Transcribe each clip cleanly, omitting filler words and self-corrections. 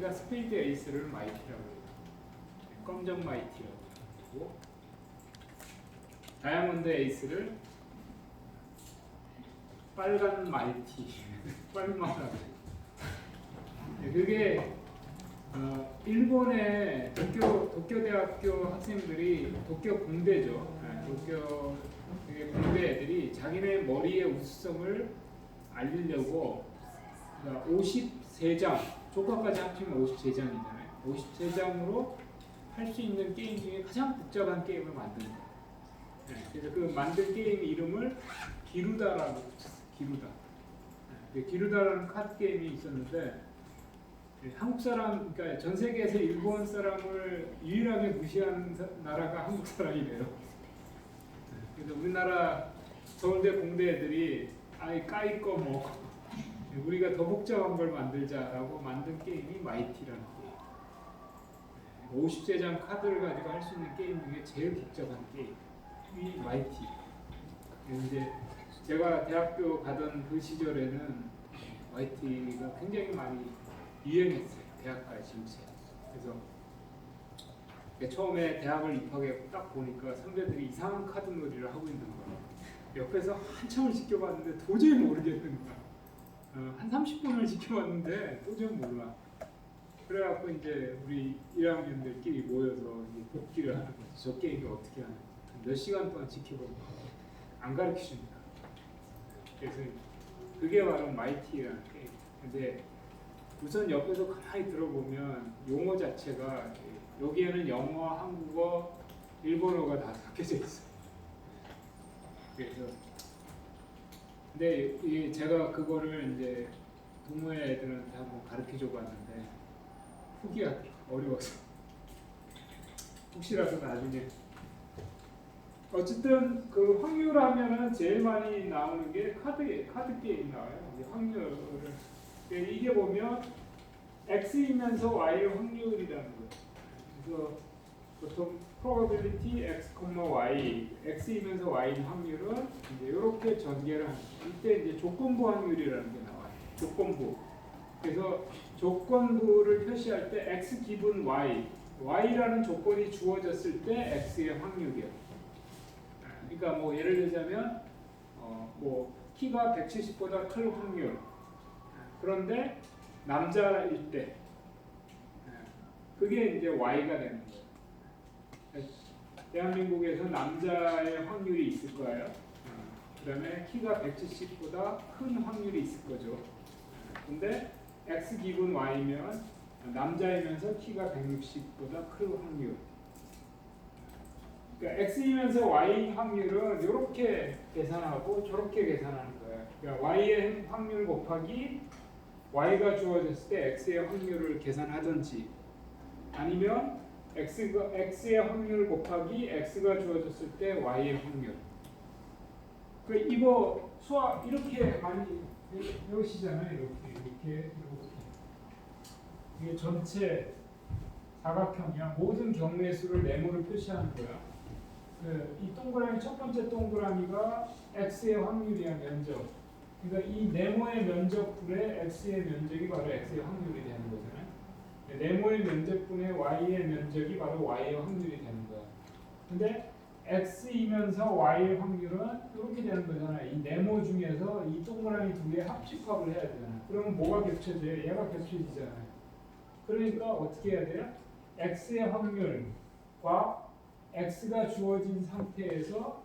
우리가 스페이드 에이스를 마이티라고 해요. 검정 마이티라고 하고, 다이아몬드 에이스를 빨간 마이티, 빨마라고. 그게 일본의 도쿄대학교 학생들이, 도쿄 공대죠. 도쿄 공대 애들이 자기네 머리의 우수성을 알리려고 53장, 조과까지 합치면 53장이잖아요. 53장으로 할 수 있는 게임 중에 가장 복잡한 게임을 만든 거예요. 그래서 그 만든 게임 이름을 기루다라고 붙였어요. 기루다. 기루다라는 카드 게임이 있었는데, 한국 사람, 그러니까 전 세계에서 일본 사람을 유일하게 무시하는 나라가 한국 사람이래요. 그래서 우리나라 서울대 공대 애들이 아이 까이꺼 뭐 우리가 더 복잡한 걸 만들자라고 만든 게임이 마이티라는 게임. 50세 장 카드를 가지고 할 수 있는 게임 중에 제일 복잡한 게임이 마이티. 이제 제가 대학교 가던 그 시절에는 마이티가 굉장히 많이 유행했어요. 대학가의 진짜. 그래서 처음에 대학을 입학해 딱 보니까 선배들이 이상한 카드 놀이를 하고 있는 거예요. 옆에서 한참을 지켜봤는데 도저히 모르겠는 거야. 한 30분을 지켜봤는데 도저히 몰라. 그래갖고 이제 우리 1학년들끼리 모여서 복기를 하는 거지. 저 게임이 어떻게 하는지. 몇 시간 동안 지켜보고 안 가르쳐줍니다. 그래서 그게 바로 마이티라는 게임. 근데 우선 옆에서 가만히 들어보면 용어 자체가 여기에는 영어, 한국어, 일본어가 다 섞여져 있어요. 그래서 근데 제가 그거를 이제 동호회 애들한테 한번 가르쳐줘 봤는데 후기가 어려워서 혹시라도 나중에 어쨌든 그 확률하면은 제일 많이 나오는 게 카드 게임 나와요. 확률을 이게 보면 x이면서 y의 확률이라는 거예요. 그래서 보통 probability x, y, x이면서 y의 확률은 이제 이렇게 전개를 합니다. 이때 이제 조건부 확률이라는 게 나와요. 조건부. 그래서 조건부를 표시할 때 x 기분 y, y라는 조건이 주어졌을 때 x의 확률이요. 그러니까 뭐 예를 들자면 뭐 키가 170보다 클 확률. 그런데 남자일 때 그게 이제 y가 되는 거예요. 대한민국에서 남자의 확률이 있을 거예요. 그다음에 키가 170보다 큰 확률이 있을 거죠. 근데 x 기분 y면 남자이면서 키가 160보다 큰 확률. 그러니까 x이면서 y 확률은 이렇게 계산하고 저렇게 계산하는 거예요. 그러니까 y의 확률 곱하기 y가 주어졌을 때 x의 확률을 계산하든지, 아니면 x의 확률 곱하기 x가 주어졌을 때 y의 확률. 그 이거 수학 이렇게 많이 배우시잖아요. 이렇게. 이게 전체 사각형이야. 모든 경계수를 네모로 표시하는 거야. 이 동그라미 첫 번째 동그라미가 x의 확률이야, 면적. 그러니까 이 네모의 면적분의 x의 면적이 바로 x의 확률이 되는 거잖아요. 네모의 면적분의 y의 면적이 바로 y의 확률이 되는 거야. 근데 x이면서 y의 확률은 이렇게 되는 거잖아요. 이 네모 중에서 이 동그라미 두 개 합집합을 해야 되잖아요. 그러면 뭐가 겹쳐져요? 얘가 겹쳐지잖아요. 그러니까 어떻게 해야 돼요? x의 확률과 x가 주어진 상태에서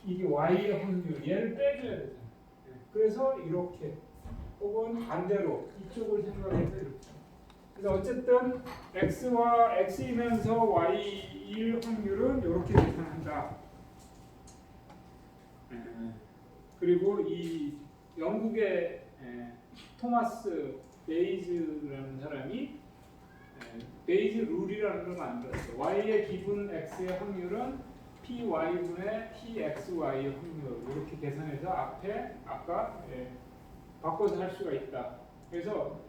이게 y의 확률, 얘를 빼줘야 되잖아요. 그래서 이렇게, 혹은 반대로 이쪽을 생각해서 이렇게. 그래서 어쨌든 x와 x이면서 y일 확률은 이렇게 계산한다. 그리고 이 영국의 토마스 베이즈라는 사람이 베이즈 룰이라는 걸 만들었어요. y의 기분 x의 확률은 py분의 pxy의 확률, 이렇게 계산해서 앞에 아까 바꿔서 할 수가 있다. 그래서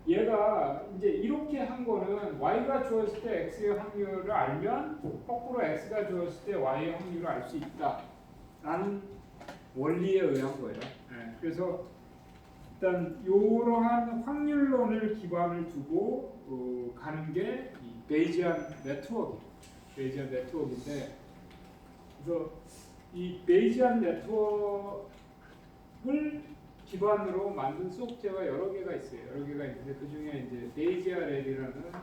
얘가 이제 이렇게 한 거는 y가 주어졌을 때 x의 확률을 알면 거꾸로 x가 주어졌을 때 y의 확률을 알 수 있다 라는 원리에 의한 거예요. 그래서 일단 이러한 확률론을 기반을 두고 가는 게 이 베이지안 네트워크, 베이지안 네트워크인데, 그래서 이 베이지안 네트워크를 기반으로 만든 소프트웨어가 여러 개가 있어요. 여러 개가 있는데 그 중에 이제 베이지아랩이라는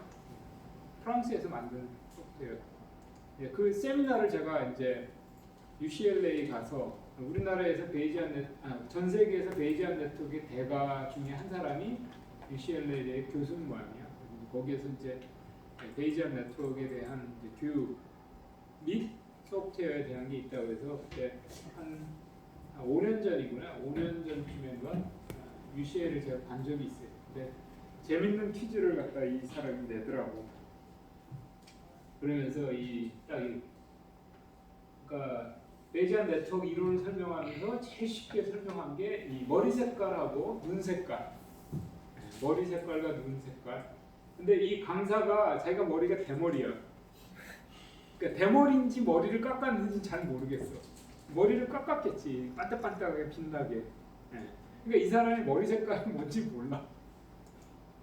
프랑스에서 만든 소프트웨어. 예, 그 세미나를 제가 이제 UCLA 가서 우리나라에서 전 세계에서 베이지안 네트워크의 대가 중에 한 사람이 UCLA의 교수님 모양이야. 거기에서 이제 베이지안 네트워크에 대한 이제 교육 및 소프트웨어에 대한 게 있다고 해서 그때 한 5년 전이구나. 5년 전쯤인가 UCLA를 제가 간 적이 있어요. 근데 재밌는 퀴즈를 갖다 이 사람이 내더라고. 그러면서 그러니까 베이지안 네트워크 이론을 설명하면서 제일 쉽게 설명한 게 이 머리 색깔하고 눈 색깔. 머리 색깔과 눈 색깔. 근데 이 강사가 자기가 머리가 대머리야. 그러니까 대머리인지 머리를 깎았는지 잘 모르겠어. 머리를 깎았겠지. 반짝반짝하게 빛나게. 그러니까 이 사람이 머리 색깔이 뭔지 몰라.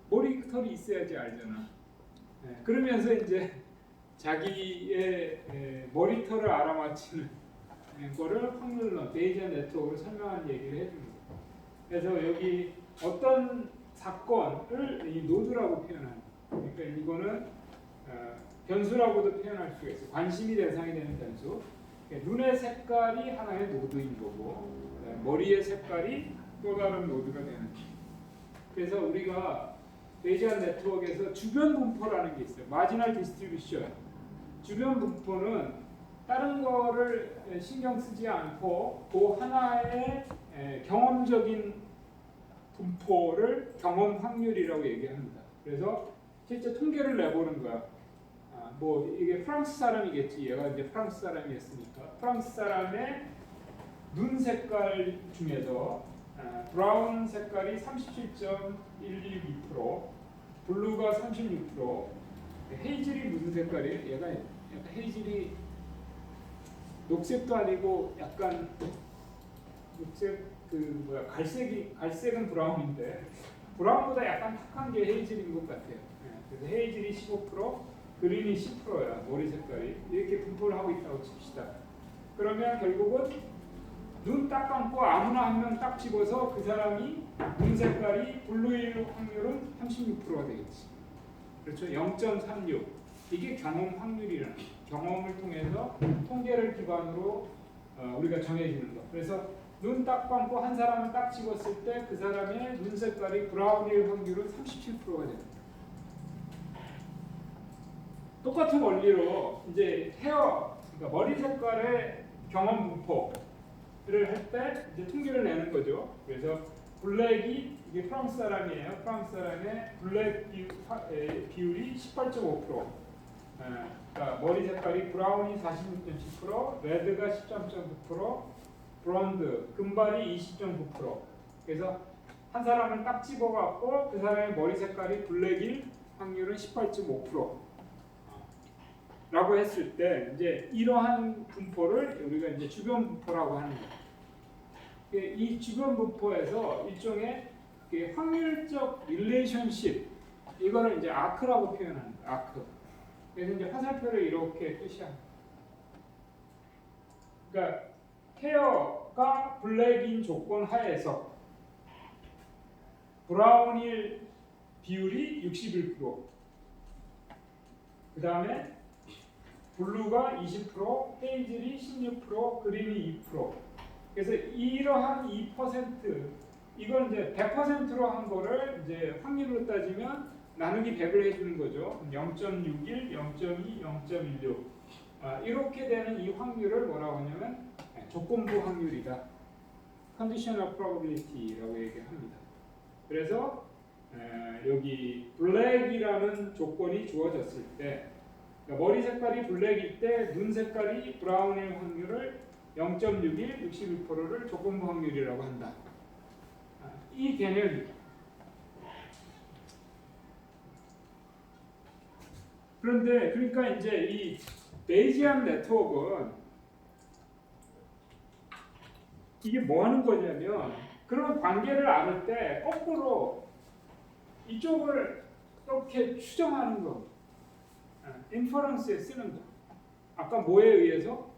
머리털이 있어야지 알잖아. 그러면서 이제 자기의 머리털을 알아맞히는 거를 확률론, 베이지안 네트워크로 설명하는 얘기를 해줍니다. 그래서 여기 어떤 사건을 이 노드라고 표현합니다. 그러니까 이거는 변수라고도 표현할 수가 있어요. 관심이 대상이 되는 변수. 그러니까 눈의 색깔이 하나의 노드인 거고, 머리의 색깔이 또 다른 노드가 되는 거예요. 그래서 우리가 베이지안 네트워크에서 주변 분포라는 게 있어요. 마지널 디스트리뷰션. 주변 분포는 다른 거를 신경 쓰지 않고 그 하나의 경험적인 분포를 경험 확률이라고 얘기합니다. 그래서 실제 통계를 내보는 거야. 뭐 이게 프랑스 사람이겠지. 얘가 이제 프랑스 사람이었으니까 프랑스 사람의 눈 색깔 중에서 브라운 색깔이 37.112%, 블루가 36%, 헤이즐이 무슨 색깔이에요? 얘가 약간 헤이즐이 녹색도 아니고 약간 녹색 갈색은 브라운인데 브라운보다 약간 탁한 게 헤이즐인 것 같아요. 그래서 헤이즐이 15%, 그린이 10%야. 머리 색깔이 이렇게 분포를 하고 있다고 칩시다. 그러면 결국은 눈 딱 감고 아무나 한 명 딱 집어서 그 사람이 눈 색깔이 블루일 확률은 36%가 되겠지. 그렇죠? 0.36. 이게 경험 확률이라는 거예요. 경험을 통해서 통계를 기반으로 우리가 정해지는 거. 그래서 눈 딱 감고 한 사람을 딱 집었을 때 그 사람의 눈 색깔이 브라운일 확률은 37%가 됩니다. 똑같은 원리로 이제 헤어, 그러니까 머리 색깔의 경험 분포를 할 때 이제 통계를 내는 거죠. 그래서 블랙이 이게 프랑스 사람이에요. 프랑스 사람의 블랙 비율이 18.5%. 그러니까 머리 색깔이 브라운이 46.7%, 레드가 13.9%, 브론드, 금발이 20.9%. 그래서 한 사람을 딱 집어갖고 그 사람의 머리 색깔이 블랙일 확률은 18.5%. 라고 했을 때 이제 이러한 분포를 우리가 이제 주변 분포라고 하는 거예요. 이 주변 분포에서 일종의 확률적 릴레이션십, 이거를 이제 아크라고 표현하는 거예요. 아크. 그래서 이제 화살표를 이렇게 표시합니다. 그러니까 헤어가 블랙인 조건 하에서 브라운일 비율이 61%, 그 다음에 블루가 20%, 헤이즐이 16%, 그린이 2%. 그래서 이러한 2%, 이걸 이제 100%로 한 거를 이제 확률로 따지면 나누기 100을 해주는 거죠. 0.61, 0.2, 0.16. 이렇게 되는 이 확률을 뭐라고 하냐면 조건부 확률이다. Conditional probability라고 얘기합니다. 그래서 여기 블랙이라는 조건이 주어졌을 때, 그러니까 머리 색깔이 블랙일 때 눈 색깔이 브라운일 확률을 0.61, 61%를 조건부 확률이라고 한다. 이 개념입니다. 그런데 그러니까 이제 이 베이지안 네트워크는 이게 뭐 하는 거냐면 그러면 관계를 알을 때 거꾸로 이쪽을 이렇게 추정하는 거, 인퍼런스에 쓰는 거. 아까 뭐에 의해서?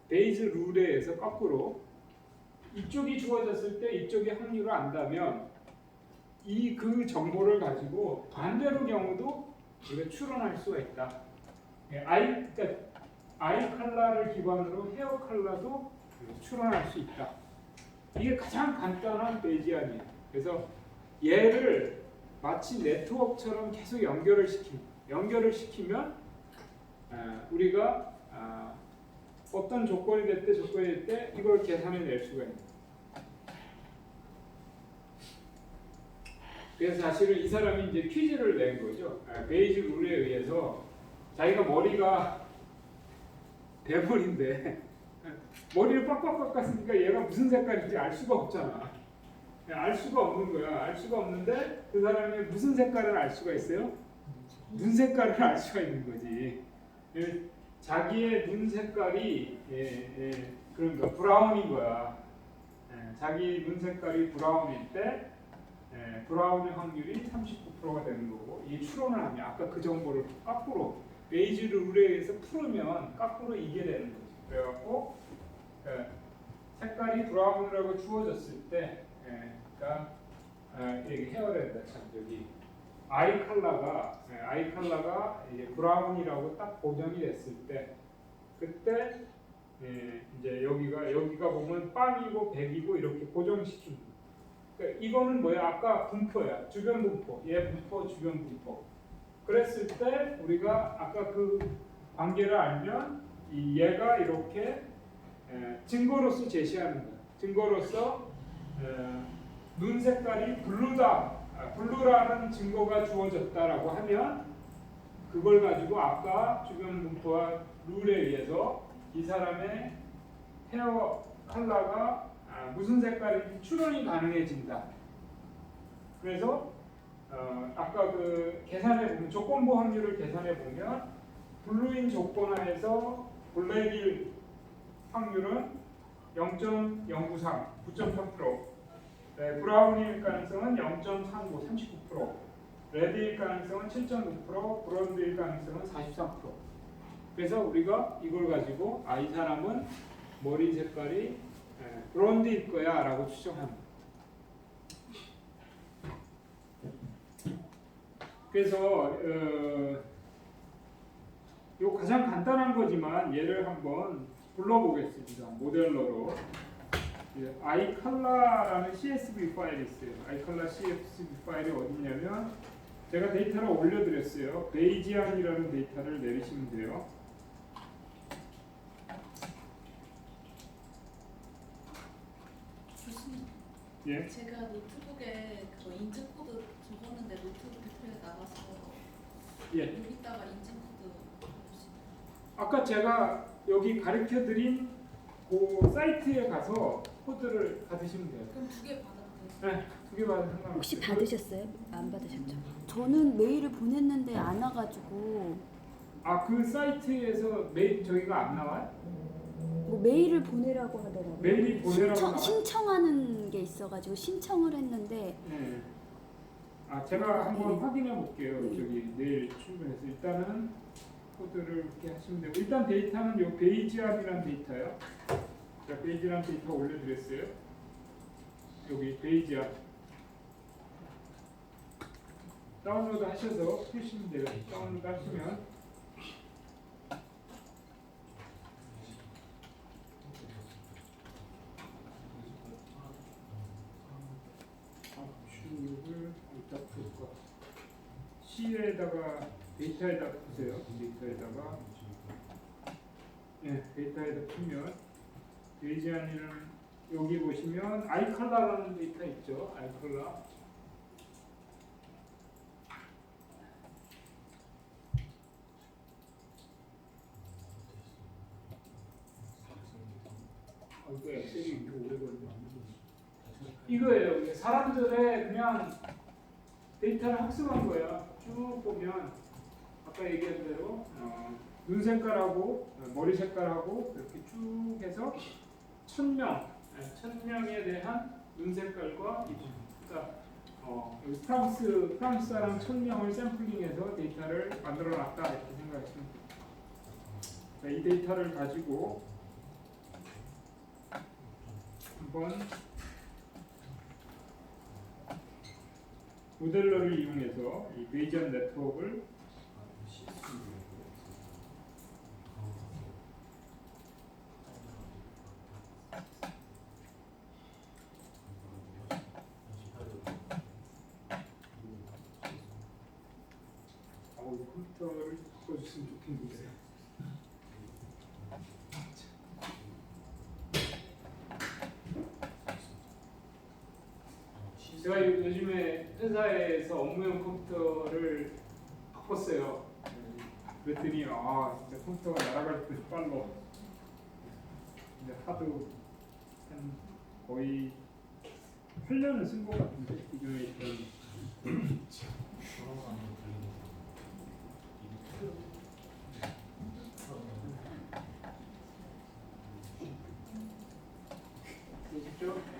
베이즈 룰에 의해서 거꾸로 이쪽이 주어졌을 때 이쪽의 확률을 안다면 그 정보를 가지고 반대로 경우도 우리가 추론할 수가 있다. 그러니까 아이 컬러를 기반으로 헤어 컬러도 추론할 수 있다. 이게 가장 간단한 베이지안이에요. 그래서 얘를 마치 네트워크처럼 계속 연결을 시키면 우리가 어떤 조건이 될 때 이걸 계산해 낼 수가 있는. 그래서 사실은 이 사람이 이제 퀴즈를 낸 거죠. 베이지 룰에 의해서 자기가 머리가 대머리인데 머리를 빡빡 깎았으니까 얘가 무슨 색깔인지 알 수가 없잖아. 알 수가 없는 거야. 알 수가 없는데 그 사람이 무슨 색깔을 알 수가 있어요? 눈 색깔을 알 수가 있는 거지. 자기의 눈 색깔이 그러니까 브라운인 거야. 자기 눈 색깔이 브라운일 때 브라운의 확률이 39%가 되는 거고, 이 추론을 하면 아까 그 정보를 거꾸로 베이지 룰에 의해서 풀으면 거꾸로 이게 되는 거지. 그래갖고 색깔이 브라운이라고 주어졌을 때, 그러니까 이게 헤어랜드 참 저기 아이 컬러가 이제 브라운이라고 딱 고정이 됐을 때, 그때 이제 여기가 보면 빵이고 백이고 이렇게 고정시킨 거. 그러니까 이거는 뭐야? 아까 분포야. 주변 분포. 얘 분포, 주변 분포. 그랬을 때 우리가 아까 그 관계를 알면 얘가 이렇게 증거로서 제시하는 거야. 증거로서 눈 색깔이 블루라는 증거가 주어졌다라고 하면 그걸 가지고 아까 주변 분포와 룰에 의해서 이 사람의 헤어 컬러가 무슨 색깔인지 추론이 가능해진다. 그래서 아까 그 계산해 보면 조건부 확률을 계산해 보면 블루인 조건 하에서 블랙일 확률은 0.093, 9.3%, 브라운일 가능성은 0.39, 39%, 레드일 가능성은 7.9%, 브론즈일 가능성은 43%. 그래서 우리가 이걸 가지고 이 사람은 머리 색깔이 브론즈일 거야 라고 추정합니다. 그래서 요 가장 간단한 거지만 얘를 한번 불러보겠습니다. 모델러로 iColor라는 CSV 파일이 있어요. iColor CSV 파일이 어디냐면 제가 데이터를 올려드렸어요. 베이지안이라는 데이터를 내리시면 돼요. 교수님, 예? 제가 노트북에 그 인증 코드 적었는데 노트북 디스플레이가 나가서 예. 여기다가 인증 코드 적어주시면. 아까 제가 여기 가르쳐드린 그 사이트에 가서 코드를 받으시면 돼요. 그럼 두 개 받아도 돼요? 네, 두 개 받으면 상관없어요. 혹시 받으셨어요? 안 받으셨죠? 저는 메일을 보냈는데 안 와가지고 그 사이트에서 저희가 안 나와요? 뭐 메일을 보내라고 하더라고요. 메일이 보내라고 나와요? 신청하는 게 있어가지고 신청을 했는데 네. 제가 한번 네. 확인해 볼게요. 네. 저기 내일 출근해서 일단은 코드를 이렇게 하시면 되고, 일단 데이터는 요 베이지안이라는 데이터요. 자, 베이지안 데이터 올려드렸어요. 여기 베이지안 다운로드 하셔서 푸시면 돼요. 다운로드 하시면 압축을 일단 풀까. C에다가 데이터에다 푸세요. 데이터에다 풀면 베이지안이는 여기 보시면 iColor라는 데이터 있죠. iColor. 이거 엑셀이 이렇게 오래 걸려. 이거예요. 사람들의 그냥 데이터를 학습한 거야. 쭉 보면 아까 얘기한 대로 눈 색깔하고 머리 색깔하고 이렇게 쭉 해서 1000명에 대한 눈 색깔과 이 부분. 그러니까 여기 프랑스 사람 1000명을 샘플링해서 데이터를 만들어 놨다 이렇게 생각하시면 돼요. 자, 이 데이터를 가지고 한번 모델러를 이용해서 이 베이지안 네트워크를 컴퓨터를 바꿔줬으면 좋겠는데. 제가 요즘에 회사에서 업무용 컴퓨터를 바꿨어요. 그랬더니 진짜 컴퓨터가 날아갈 때 빨라. 근데 하도 한 거의 8년을 쓴 것 같은데 기존에 있던.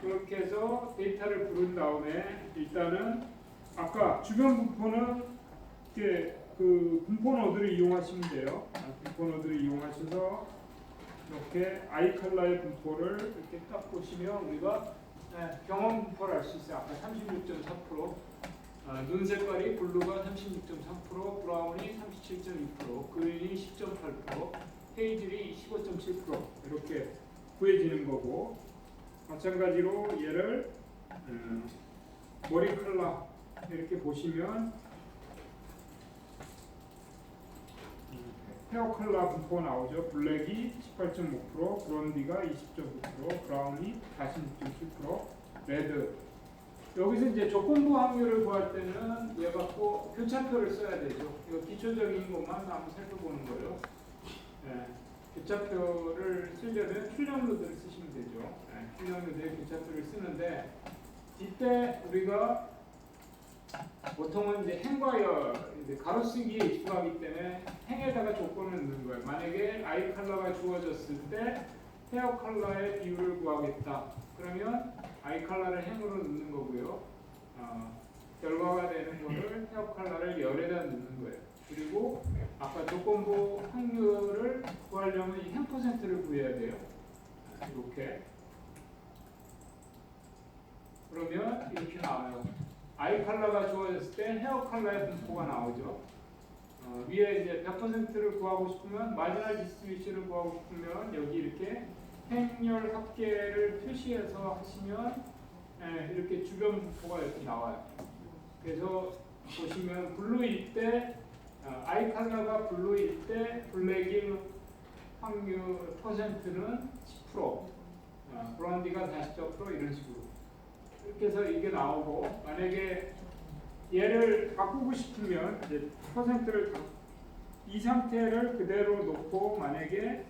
그렇게 해서 데이터를 부른 다음에 일단은 아까 주변 분포는 이렇게 그 분포 노드를 이용하시면 돼요. 분포 노드를 이용하셔서 이렇게 아이칼라의 분포를 이렇게 딱 보시면 우리가 경험 분포를 알 수 있어요. 아까 36.4%, 눈 색깔이 블루가 36.3%, 브라운이 37.2%, 그린이 10.8%, 헤이즐이 15.7% 이렇게 구해지는 거고, 마찬가지로 얘를 머리 컬러 이렇게 보시면 헤어 컬러 분포가 나오죠. 블랙이 18.5%, 브론디가 20.9%, 브라운이 46.7%, 레드. 여기서 이제 조건부 확률을 구할 때는 얘 갖고 교차표를 써야 되죠. 이거 기초적인 것만 한번 살펴보는 거예요. 교차표를 쓰려면 출력노드를 쓰시면 되죠. 출력노드에 교차표를 쓰는데 이때 우리가 보통은 이제 행과 열, 이제 가로쓰기에 익숙하기 때문에 행에다가 조건을 넣는 거예요. 만약에 아이 컬러가 주어졌을 때 헤어 컬러의 비율을 구하겠다. 그러면 아이 컬러를 행으로 넣는 거고요. 결과가 되는 거를 헤어 컬러를 열에다 넣는 거예요. 그리고 아까 조건부 확률을 구하려면 이 행 퍼센트를 구해야 돼요. 이렇게. 그러면 이렇게 나와요. 아이 컬러가 주어졌을 때 헤어 컬러의 분포가 나오죠. 위에 이제 100%를 구하고 싶으면 마지널 디스트리뷰션을 구하고 싶으면 여기 이렇게 행렬 합계를 표시해서 하시면 이렇게 주변 분포가 이렇게 나와요. 그래서 보시면 블루일 때 아이 컬러가 블루일 때 블랙일 확률 퍼센트는 10%, 브라운디가 40% 이런 식으로 이렇게 해서 이게 나오고, 만약에 얘를 바꾸고 싶으면 이제 퍼센트를 이 상태를 그대로 놓고 만약에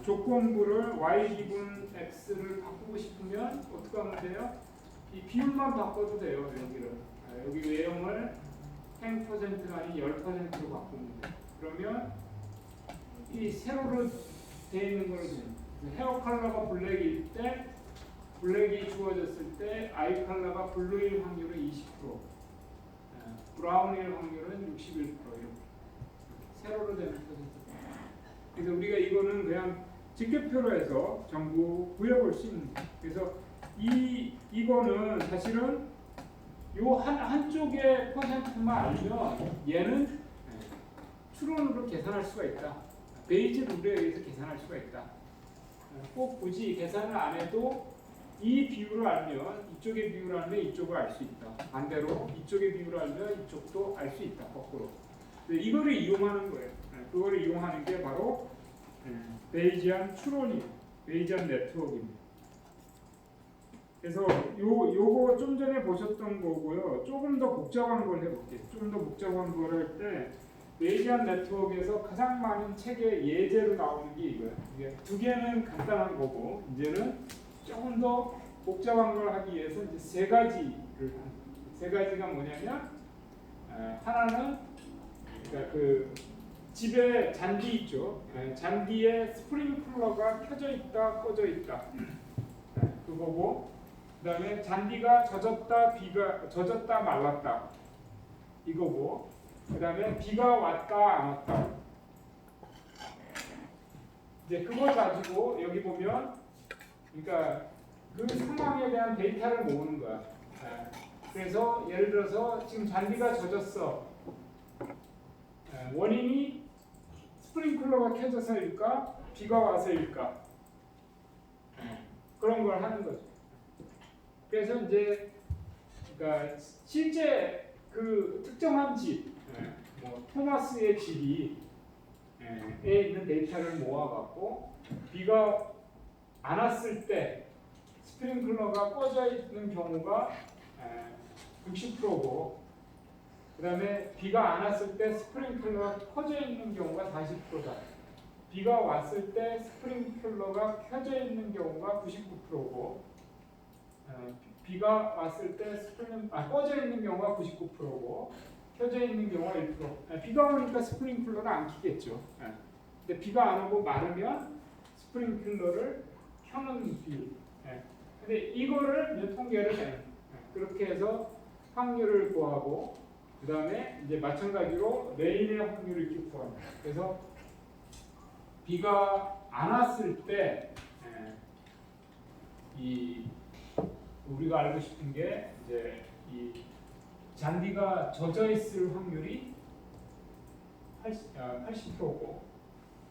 조건부를 y 기분 x를 바꾸고 싶으면 어떻게 하면 돼요? 이 비율만 바꿔도 돼요. 여기를 여기 외형을 행 퍼센트가 아닌 10%로 바꾸면 돼요. 그러면 이 세로로 되어 있는 걸 헤어 컬러가 블랙일 때 블랙이 주어졌을 때 아이 컬러가 블루일 확률은 20%, 브라운일 확률은 61% 이렇게 세로로 되는 퍼센트. 그래서 우리가 이거는 그냥 직계표로 해서 전부 구해볼 수 있는 거예요. 그래서 이거는 사실은 요 한쪽의 퍼센트만 알면 얘는 추론으로 계산할 수가 있다. 베이즈 룰에 의해서 계산할 수가 있다. 꼭 굳이 계산을 안 해도 이 비율을 알면 이쪽의 비율을 알면 이쪽을 알 수 있다. 반대로 이쪽의 비율을 알면 이쪽도 알 수 있다. 거꾸로. 이거를 이용하는 거예요. 그거를 이용하는 게 바로 베이지안 추론이에요. 베이지안 네트워크입니다. 그래서 요거 좀 전에 보셨던 거고요. 조금 더 복잡한 걸 해볼게요. 좀 더 복잡한 걸 할 때 베이지안 네트워크에서 가장 많은 책의 예제로 나오는 게 이거예요. 이게 두 개는 간단한 거고 이제는 조금 더 복잡한 걸 하기 위해서 이제 세 가지를 세 가지가 뭐냐면 하나는 그러니까 그 집에 잔디 있죠. 잔디에 스프링클러가 켜져 있다, 꺼져 있다. 그거고 그다음에 잔디가 젖었다 말랐다 이거고, 그다음에 비가 왔다 안 왔다. 이제 그걸 가지고 여기 보면, 그러니까 그 상황에 대한 데이터를 모으는 거야. 그래서 예를 들어서 지금 잔디가 젖었어. 원인이 스프링클러가 켜져서일까, 비가 와서일까, 그런 걸 하는 거죠. 그래서 이제 그러니까 실제 그 특정한 집, 뭐 토마스의 집이 에 있는 데이터를 모아갖고 비가 안 왔을 때 스프링클러가 꺼져 있는 경우가 60%고, 그 다음에 비가 안 왔을 때 스프링클러가 켜져 있는 경우가 40%다. 비가 왔을 때 스프링클러가 켜져 있는 경우가 99%고, 비가 왔을 때 꺼져 있는 경우가 99%고, 켜져 있는 경우가 1%. 비가 오니까 스프링클러를 안 켜겠죠. 근데 비가 안 오고 마르면 스프링클러를 켜는 비율. 근데 이거를 이제 통계를 내는. 그렇게 해서 확률을 구하고, 그 다음에 이제 마찬가지로 레인의 확률을 이렇게 구합니다. 그래서 비가 안 왔을 때 이 우리가 알고 싶은 게 이제 이 잔디가 젖어 있을 확률이 80%고,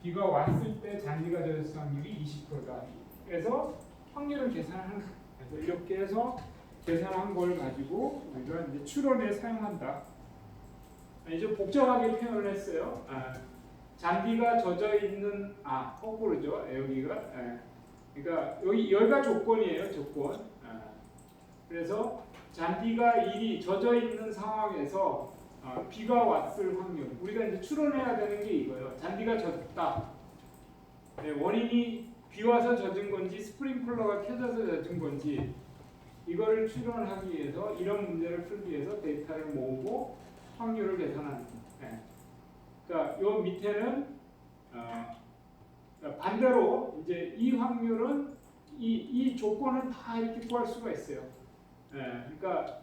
비가 왔을 때 잔디가 젖어 있을 확률이 20%다. 그래서 확률을 계산하는 거예요. 그래서 이렇게 해서 계산한 걸 가지고 우리가 이제 추론에 사용한다. 이제 복잡하게 표현을 했어요. 잔디가 젖어 있는 거꾸로죠. 여기가 그러니까 여기가 조건이에요. 조건. 그래서 잔디가 일이 젖어 있는 상황에서 비가 왔을 확률. 우리가 이제 추론해야 되는 게 이거예요. 잔디가 젖었다. 원인이 비 와서 젖은 건지 스프링클러가 켜져서 젖은 건지, 이거를 추론하기 위해서, 이런 문제를 풀기 위해서 데이터를 모으고 확률을 계산하는 거예요. 그러니까 요 밑에는 반대로 이제 이 확률은 이 조건을 다 이렇게 구할 수가 있어요. 그러니까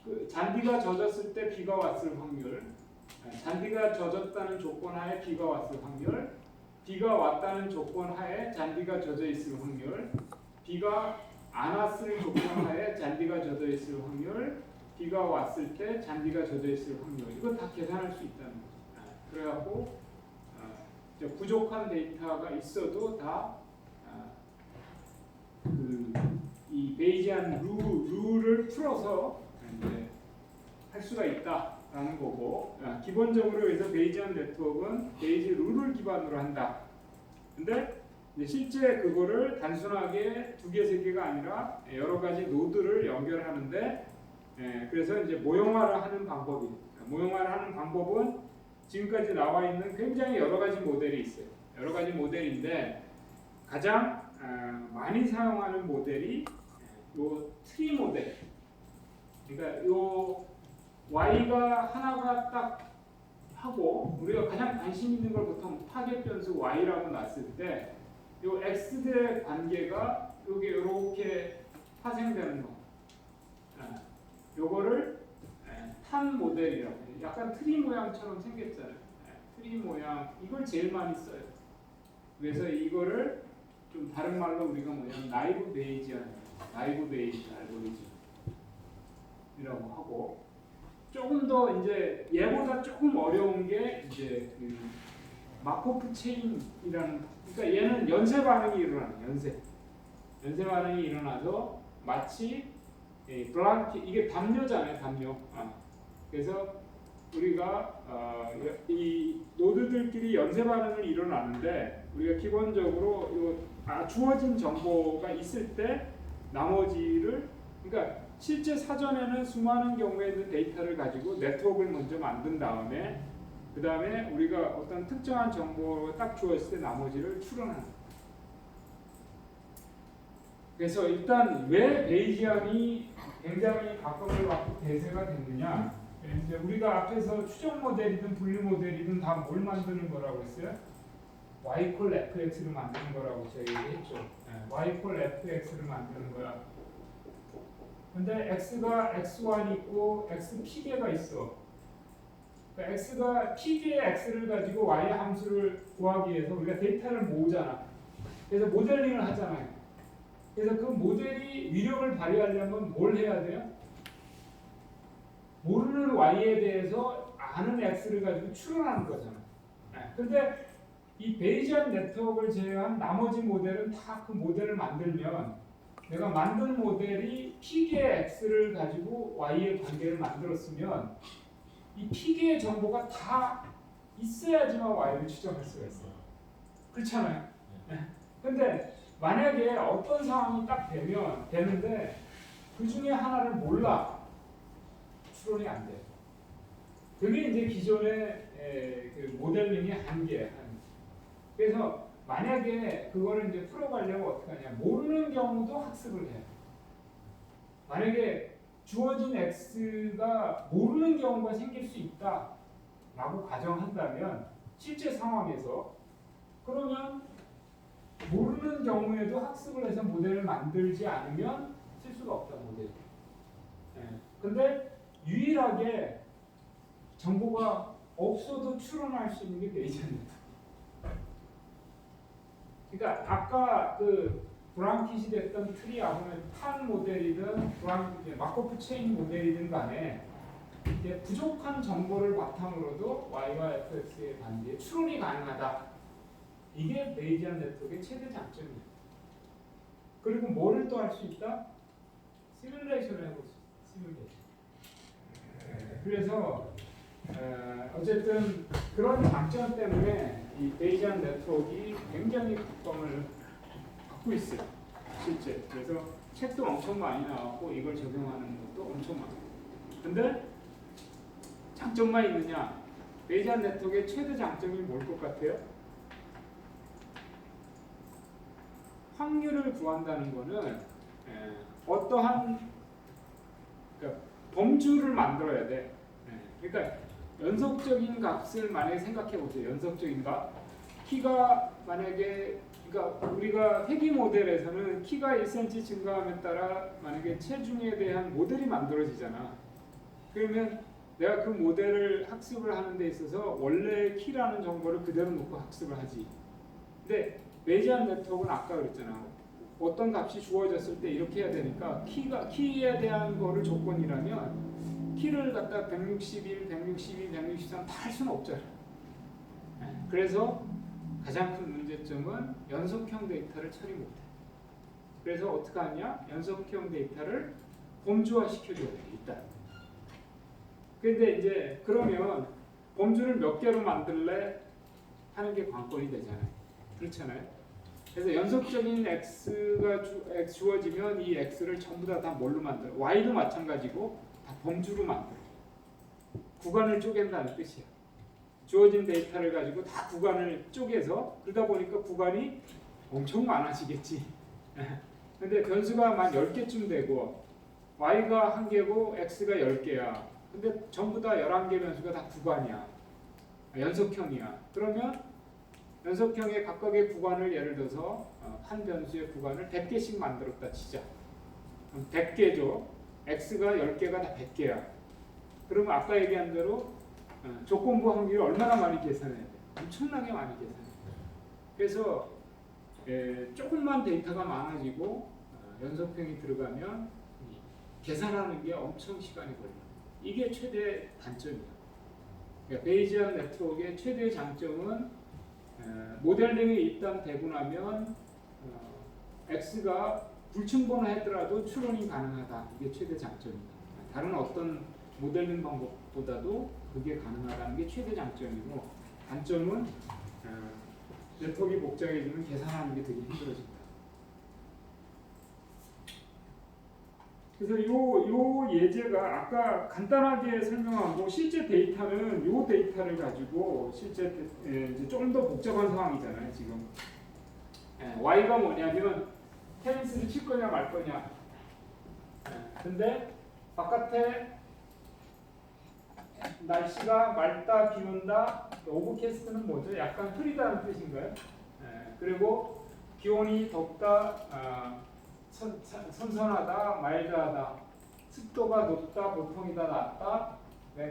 그 잔디가 젖었을 때 비가 왔을 확률, 잔디가 젖었다는 조건 하에 비가 왔을 확률, 비가 왔다는 조건 하에 잔디가 젖어 있을 확률, 비가 안 왔을 조건 하에 잔디가 젖어 있을 확률, 비가 왔을 때 잔디가 젖어 있을 확률, 이거 다 계산할 수 있다는 거죠. 그래갖고 부족한 데이터가 있어도 다 이 베이지안 룰을 풀어서 이제 할 수가 있다라는 거고, 기본적으로 그래서 베이지안 네트워크는 베이지 룰을 기반으로 한다. 근데 이제 실제 그거를 단순하게 2개, 3개가 아니라 여러 가지 노드를 연결하는데, 그래서 이제 모형화를 하는 방법이, 모형화를 하는 방법은 지금까지 나와 있는 굉장히 여러 가지 모델이 있어요. 여러 가지 모델인데 가장 많이 사용하는 모델이 요 트리 모델. 그러니까 요 y가 하나가 딱 하고, 우리가 가장 관심 있는 걸 보통 타겟 변수 y라고 놨을 때 요 x들의 관계가 여기 이렇게 파생되는 거. 요거를 탄 모델이라고 해요. 약간 트리 모양처럼 생겼잖아요. 트리 모양, 이걸 제일 많이 써요. 그래서 이거를 좀 다른 말로 우리가 뭐냐면 나이브 베이지안, 나이브 베이지 알고리즘이라고 하고, 조금 더 이제 얘보다 조금 어려운 게 이제 그 마코프 체인이라는, 그러니까 얘는 연쇄 반응이 일어나는, 연쇄 반응이 일어나서 마치 블랑키, 이게 담요잖아요, 담요. 그래서 우리가 이 노드들끼리 연쇄 반응을 일어나는데, 우리가 기본적으로 주어진 정보가 있을 때 나머지를, 그러니까 실제 사전에는 수많은 경우에 있는 데이터를 가지고 네트워크를 먼저 만든 다음에, 그 다음에 우리가 어떤 특정한 정보를 딱 주었을 때 나머지를 추론하는. 그래서 일단 왜 베이지안이 굉장히 각광을 받고 대세가 됐느냐? 이제 우리가 앞에서 추정 모델이든 분류 모델이든 다 뭘 만드는 거라고 했어요? y 콜 fx를 만드는 거라고 저희 얘기했죠. y 콜 fx를 만드는 거야. 근데 x가 x1 있고 x p개가 있어. 그러니까 x가 p개의 x를 가지고 y 함수를 구하기 위해서 우리가 데이터를 모으잖아. 그래서 모델링을 하잖아요. 그래서 그 모델이 위력을 발휘하려면 뭘 해야 돼요? 모르는 y에 대해서 아는 x를 가지고 추론하는 거잖아. 그런데 이 베이지안 네트워크를 제외한 나머지 모델은 다 그 모델을 만들면 내가 만든 모델이 p개의 x를 가지고 y의 관계를 만들었으면 이 p개의 정보가 다 있어야지만 y를 추정할 수가 있어요. 그렇잖아요. 근데 만약에 어떤 상황이 딱 되는데 그 중에 하나를 몰라, 추론이 안 돼. 그게 이제 기존의 그 모델링의 한계. 그래서 만약에 그거를 이제 풀어가려고 어떻게 하냐? 모르는 경우도 학습을 해. 만약에 주어진 x가 모르는 경우가 생길 수 있다라고 가정한다면 실제 상황에서 그러면 모르는 경우에도 학습을 해서 모델을 만들지 않으면 쓸 수가 없다 모델. 근데 유일하게 정보가 없어도 추론할 수 있는 게 베이지안 네트워크. 그러니까 아까 그 브랑킷이 됐던 트리 아니면 판 모델이든 마코프 체인 모델이든 간에 이제 부족한 정보를 바탕으로도 y와 fx의 관계에 추론이 가능하다. 이게 베이지안 네트워크의 최대 장점이에요. 그리고 뭐를 또 할 수 있다? 시뮬레이션을 해볼 수 있어요. 시뮬레이션. 그래서 어쨌든 그런 장점 때문에 이 베이지안 네트워크가 굉장히 각광을 받고 있어요. 실제. 그래서 책도 엄청 많이 나왔고 이걸 적용하는 것도 엄청 많아요. 근데 장점만 있느냐? 베이지안 네트워크의 최대 장점이 뭘 것 같아요? 확률을 구한다는 거는 어떠한 그러니까 범주를 만들어야 돼. 그러니까 연속적인 값을 만약에 생각해 보세요. 연속적인 값. 키가 만약에 그러니까 우리가 회귀 모델에서는 키가 1cm 증가함에 따라 만약에 체중에 대한 모델이 만들어지잖아. 그러면 내가 그 모델을 학습을 하는 데 있어서 원래 키라는 정보를 그대로 놓고 학습을 하지. 근데 베이지안 네트워크는 아까 그랬잖아. 어떤 값이 주어졌을 때 이렇게 해야 되니까 키에 대한 거를 조건이라면 키를 갖다 161, 162, 163 다 할 수는 없잖아. 그래서 가장 큰 문제점은 연속형 데이터를 처리 못해. 그래서 어떻게 하냐? 연속형 데이터를 범주화 시켜줘야 돼, 일단. 근데 이제 그러면 범주를 몇 개로 만들래? 하는 게 관건이 되잖아요. 그렇잖아요. 그래서 연속적인 x가 주어지면 이 x를 전부 다 뭘로 만들어? y도 마찬가지고 다 범주로 만들어. 구간을 쪼갠다는 뜻이야. 주어진 데이터를 가지고 다 구간을 쪼개서 그러다 보니까 구간이 엄청 많아지겠지. 근데 변수가 만 10개쯤 되고 y가 1개고 x가 10개야. 근데 전부 다 11개 변수가 다 구간이야. 연속형이야. 그러면 연속형의 각각의 구간을 예를 들어서 한 변수의 구간을 100개씩 만들었다 치자. 그럼 100개죠. x가 10개가 다 100개야. 그러면 아까 얘기한 대로 조건부 확률을 얼마나 많이 계산해야 돼? 엄청나게 많이 계산해야 돼. 그래서 조금만 데이터가 많아지고 연속형이 들어가면 계산하는 게 엄청 시간이 걸려. 이게 최대 단점이야. 그러니까 베이지안 네트워크의 최대 장점은 모델링이 일단 되고 나면 x가 불충분하더라도 추론이 가능하다. 이게 최대 장점입니다. 다른 어떤 모델링 방법보다도 그게 가능하다는 게 최대 장점이고 단점은 네트워크가 복잡해지면 계산하는 게 되게 힘들어진다. 그래서 요 예제가 아까 간단하게 설명하고 실제 데이터는 요 데이터를 가지고 실제 이제 좀 더 복잡한 상황이잖아요. 지금 y가 뭐냐면 테니스를 칠 거냐 말 거냐. 근데 바깥에 날씨가 맑다 비 온다. 오버캐스트는 뭐죠? 약간 흐리다는 뜻인가요? 그리고 기온이 덥다 선선하다 말다하다 습도가 높다, 보통이다, 낮다,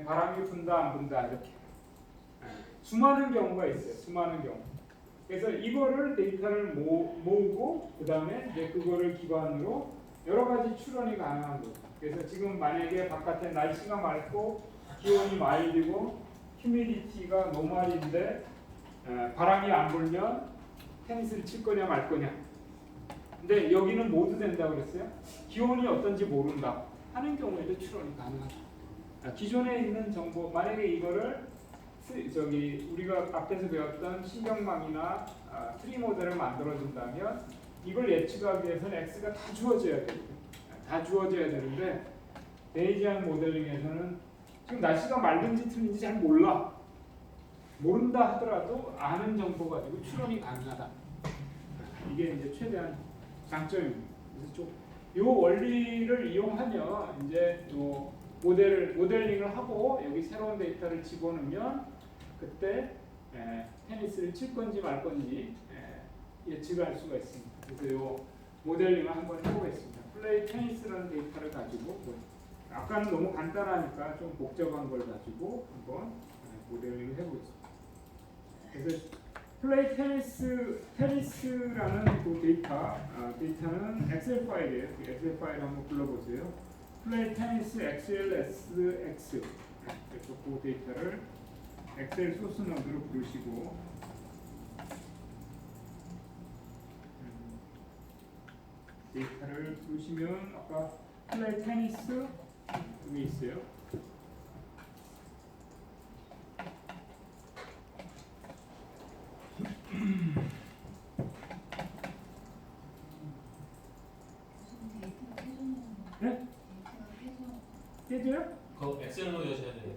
바람이 분다, 안 분다 이렇게 수많은 경우가 있어요. 수많은 경우. 그래서 이거를 데이터를 모으고 그 다음에 이제 그거를 기반으로 여러 가지 추론이 가능한 거죠. 그래서 지금 만약에 바깥에 날씨가 맑고 기온이 마일드고 휴미디티가 노멀인데 바람이 안 불면 테니스를 칠 거냐 말 거냐. 근데 여기는 모두 된다고 그랬어요. 기온이 어떤지 모른다 하는 경우에도 추론이 가능하다. 기존에 있는 정보, 만약에 이거를 우리가 앞에서 배웠던 신경망이나 트리 모델을 만들어준다면 이걸 예측하기 위해서는 X가 다 주어져야 돼요. 다 주어져야 되는데 베이지안 모델링에서는 지금 날씨가 맑은지 틀린지 잘 몰라. 모른다 하더라도 아는 정보 가지고 추론이 가능하다. 이게 이제 최대한 장점입니다. 그래서 이 원리를 이용하면 이제 또 모델링을 하고 여기 새로운 데이터를 집어넣으면 그때 테니스를 칠 건지 말 건지 예측할 수가 있습니다. 그래서 이 모델링을 한번 해보겠습니다. 플레이 테니스라는 데이터를 가지고 아까는 너무 간단하니까 좀 복잡한 걸 가지고 한번 모델링을 해보겠습니다. 그래서 플레이 테니스라는 그 데이터는 엑셀 파일이에요. 그 엑셀 파일 한번 불러보세요. 플레이 테니스 XLSX. 그래서 그 데이터를 엑셀 소스 노드로 부르시고 데이터를 부르시면 아까 플레이 테니스 여기 있어요. 네? 깨져요? 그 엑셀로 여셔야 돼요.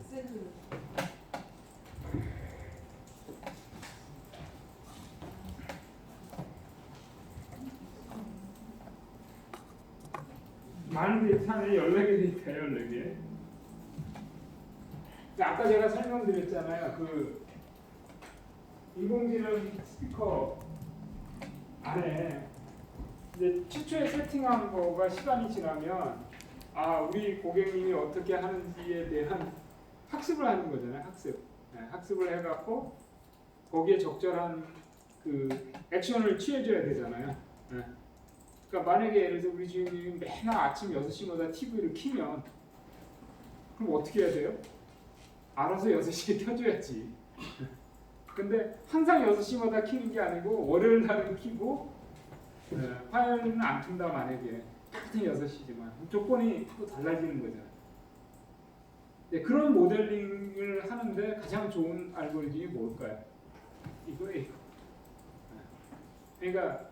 많은 데이터는 14개 데이터예요, 14개. 아까 제가 설명드렸잖아요. 그 인공지능 스피커 안에 이제 최초에 세팅한 거가 시간이 지나면 우리 고객님이 어떻게 하는지에 대한 학습을 하는 거잖아요. 학습을 해갖고 거기에 적절한 그 액션을 취해줘야 되잖아요. 그러니까 만약에 예를 들어서 우리 주인님이 맨날 아침 6시마다 TV를 켜면 그럼 어떻게 해야 돼요? 알아서 6시에 켜줘야지. 근데 항상 6시마다 켜는 게 아니고 월요일 날은 켜고 화요일은 안 켠다 만약에 똑같은 6시지만 조건이 또 달라지는 거잖아요. 그런 모델링을 하는데 가장 좋은 알고리즘이 뭘까요? 이거예요. 그러니까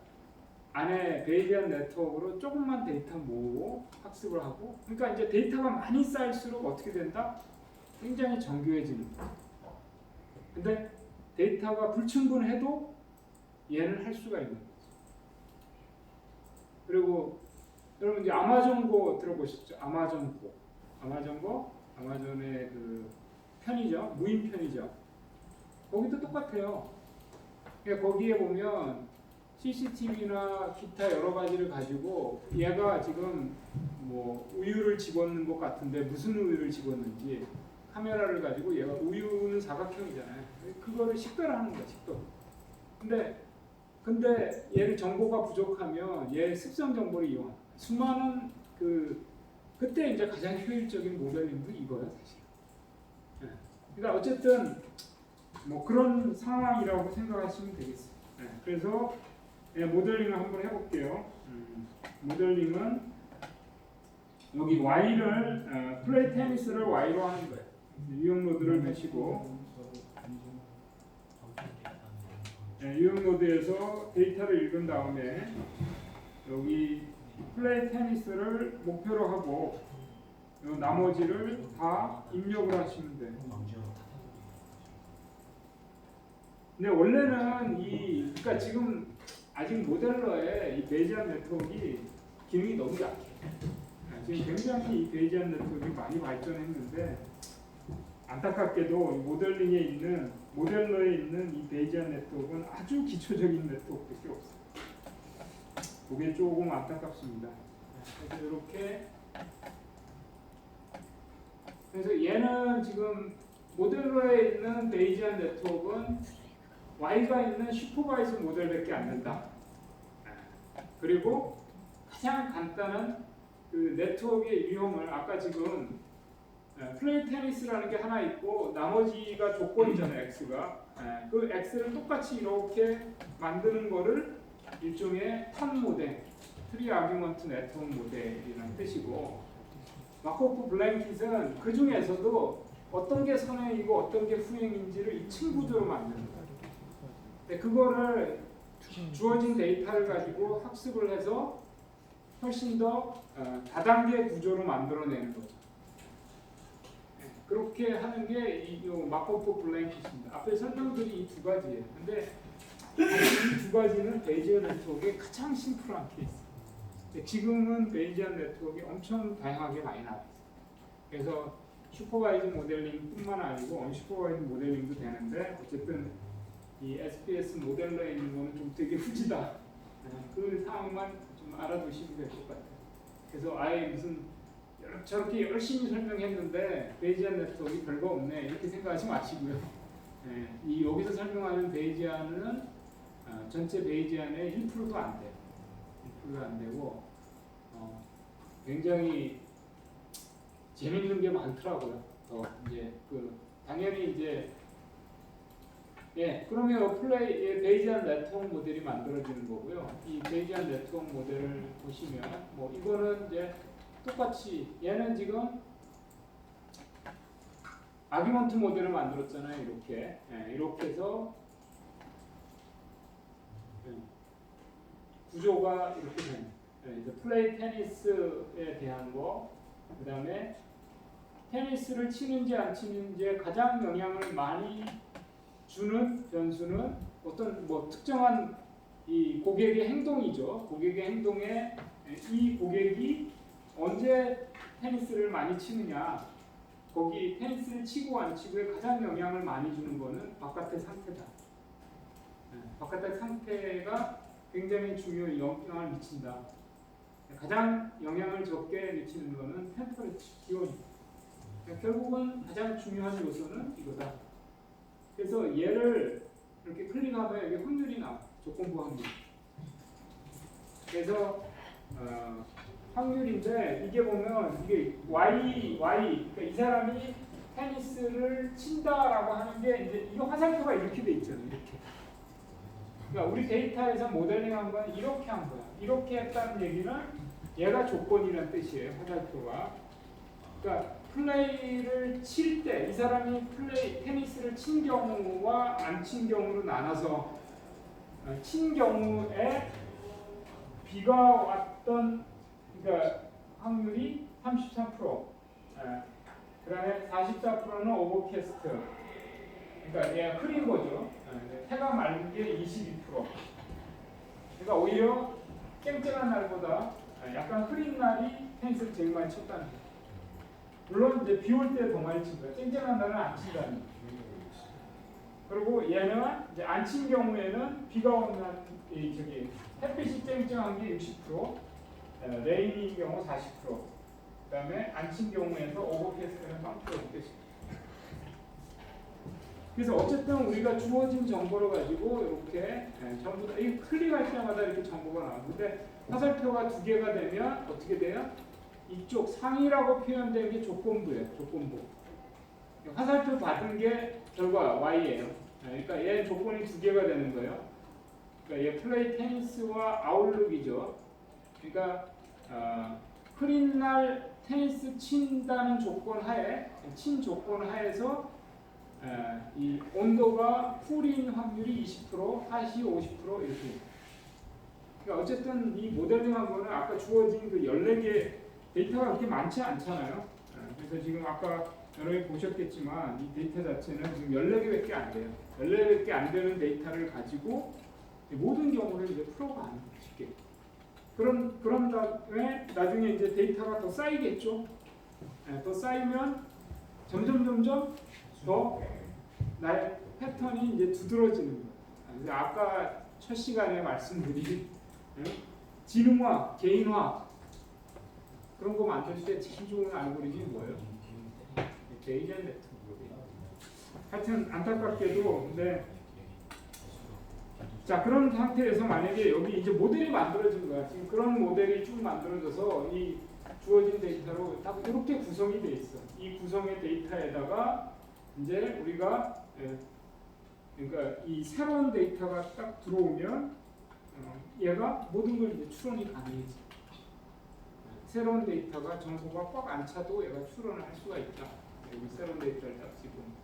안에 베이지안 네트워크로 조금만 데이터 모으고 학습을 하고, 그러니까 이제 데이터가 많이 쌓일수록 어떻게 된다? 굉장히 정교해지는 거예요. 근데 데이터가 불충분해도 얘는 할 수가 있는 거죠. 그리고 여러분 이제 아마존고 들어보셨죠? 아마존고, 아마존의 그 편의점, 무인 편의점. 거기도 똑같아요. 그러니까 거기에 보면 CCTV나 기타 여러 가지를 가지고 얘가 지금 뭐 우유를 집어넣는 것 같은데 무슨 우유를 집었는지 카메라를 가지고 얘가 우유는 사각형이잖아요. 그거를 식별하는 거야, 식별. 근데 얘를 정보가 부족하면 얘 습성 정보를 이용합니다. 수많은 그때 이제 가장 효율적인 모델링도 이거야 사실. 그러니까 어쨌든 뭐 그런 상황이라고 생각하시면 되겠어요. 그래서 모델링을 한번 해볼게요. 모델링은 여기 Y를 플레이 테니스를 Y로 하는 거예요. 유형 노드를 메시고 유형 노드에서 데이터를 읽은 다음에 여기 플레이 테니스를 목표로 하고 나머지를 다 입력을 하시면 돼요. 근데 원래는 그러니까 지금 아직 모델러의 이 베이지안 네트워크 기능이 너무 약해. 지금 굉장히 이 베이지안 네트워크 많이 발전했는데 안타깝게도 이 모델러에 있는 이 베이지안 네트워크는 아주 기초적인 네트워크밖에 없어요. 그게 조금 안타깝습니다. 그래서 이렇게 그래서 얘는 지금 모델러에 있는 베이지안 네트워크는 Y가 있는 슈퍼바이저 모델밖에 안 된다. 그리고 가장 간단한 그 네트워크의 유형을 아까 지금 플레이 테니스라는 게 하나 있고 나머지가 조건이잖아요. X가. 그 X를 똑같이 이렇게 만드는 거를 일종의 턴 모델, 트리 아규먼트 네트워크 모델이라는 뜻이고 마코프 블랭킷은 그 중에서도 어떤 게 선행이고 어떤 게 후행인지를 이층 구조로 만드는 거예요. 근데 그거를 주어진 데이터를 가지고 학습을 해서 훨씬 더 다단계 구조로 만들어내는 거죠. 그렇게 하는 게 이 마코프 블랭킷입니다. 앞에 설명들이 이 두 가지예요. 근데 이 두 가지는 베이지안 네트워크의 가장 심플한 케이스. 지금은 베이지안 네트워크가 엄청 다양하게 많이 나와 있어요. 그래서 슈퍼바이즈 모델링뿐만 아니고 언슈퍼바이즈 모델링도 되는데 어쨌든 이 SPS 모델러에 있는 거는 좀 되게 후지다. 그 상황만 좀 알아두시면 될 것 같아요. 그래서 아예 무슨 저렇게 열심히 설명했는데 베이지안 네트워크가 별거 없네 이렇게 생각하지 마시고요. 이 여기서 설명하는 베이지안은 전체 베이지안의 1%도 안 돼요. 1%도 안 되고 굉장히 재밌는 게 많더라고요. 이제 당연히 이제 그러면 베이지안 네트워크 모델이 만들어지는 거고요. 이 베이지안 네트워크 모델을 보시면 뭐 이거는 이제 똑같이 얘는 지금 아규먼트 모델을 만들었잖아요. 이렇게 이렇게 해서 구조가 이렇게 되는 이제 플레이 테니스에 대한 거, 그 다음에 테니스를 치는지 안 치는지에 가장 영향을 많이 주는 변수는 어떤 뭐 특정한 이 고객의 행동이죠. 고객의 행동에 이 고객이 언제 테니스를 많이 치느냐, 거기 테니스를 치고 안 치고에 가장 영향을 많이 주는 거는 바깥의 상태다. 바깥의 상태가 굉장히 중요한 영향을 미친다. 가장 영향을 적게 미치는 거는 템퍼레처, 기온이다. 결국은 가장 중요한 요소는 이거다. 그래서 얘를 이렇게 클릭하면 여기 확률이 나와. 조건부 확률. 그래서 확률인데 이게 보면 이게 Y 그러니까 이 사람이 테니스를 친다라고 하는 게 이제 이 화살표가 이렇게 돼 있잖아요. 이렇게. 그러니까 우리 데이터에서 모델링한 건 이렇게 한 거야. 이렇게 했다는 얘기는 얘가 조건이라는 뜻이에요. 화살표가. 그러니까 플레이를 칠 때 이 사람이 테니스를 친 경우와 안 친 경우로 나눠서 친 경우에 비가 왔던 그러니까 확률이 33%, 그다음에 44%는 오버캐스트, 그러니까 얘가 흐린 거죠. 해가 맑은 게 22%. 그러니까 오히려 쨍쨍한 날보다 약간 흐린 날이 테니스를 제일 많이 쳤다는 거예요. 물론 이제 비 올 때 더 많이 친 거예요. 쨍쨍한 날은 안 친다는 거예요. 그리고 얘는 이제 안 친 경우에는 비가 오는 날, 햇빛이 쨍쨍한 게 60%, 레인인 경우 40%, 그다음에 안 친 경우에서 오버캐스트는 3%씩. 그래서 어쨌든 우리가 주어진 정보를 가지고 이렇게 전부 다 이 클릭할 때마다 이렇게 정보가 나오는데 화살표가 두 개가 되면 어떻게 돼요? 이쪽 상이라고 표현된 게 조건부예요. 조건부. 화살표 받은 게 결과 Y예요. 그러니까 얘 조건이 두 개가 되는 거예요. 그러니까 얘 플레이 테니스와 아웃룩이죠. 그러니까 흐린 날 테니스 친다는 조건 하에, 친 조건 하에서 이 온도가 쿨인 확률이 20%, 핫이 50% 이렇게. 그러니까 어쨌든 이 모델링한 거는 아까 주어진 그 14개 데이터가 그렇게 많지 않잖아요. 그래서 지금 아까 여러분이 보셨겠지만 이 데이터 자체는 지금 14개밖에 안 돼요. 14개밖에 안 되는 데이터를 가지고 모든 경우를 이제 풀어가는 거예요. 쉽게. 그런 다음에 나중에 이제 데이터가 더 쌓이겠죠. 더 쌓이면 점점 더 나의 패턴이 이제 두드러지는 거예요. 그래서 아까 첫 시간에 말씀드린 지능화, 개인화 그런 거 만들 때 제일 좋은 알고리즘이 뭐예요? 베이지안 네트워크. 하여튼 안타깝게도 근데 자 그런 상태에서 만약에 여기 이제 모델이 만들어진 거야. 지금 그런 모델이 쭉 만들어져서 이 주어진 데이터로 딱 이렇게 구성이 돼 있어. 이 구성의 데이터에다가 이제 우리가 그러니까 이 새로운 데이터가 딱 들어오면 얘가 모든 걸 이제 추론이 가능해지. 새로운 데이터가 정보가 꽉 안 차도 얘가 추론을 할 수가 있다. 여기 새로운 데이터를 딱 지금.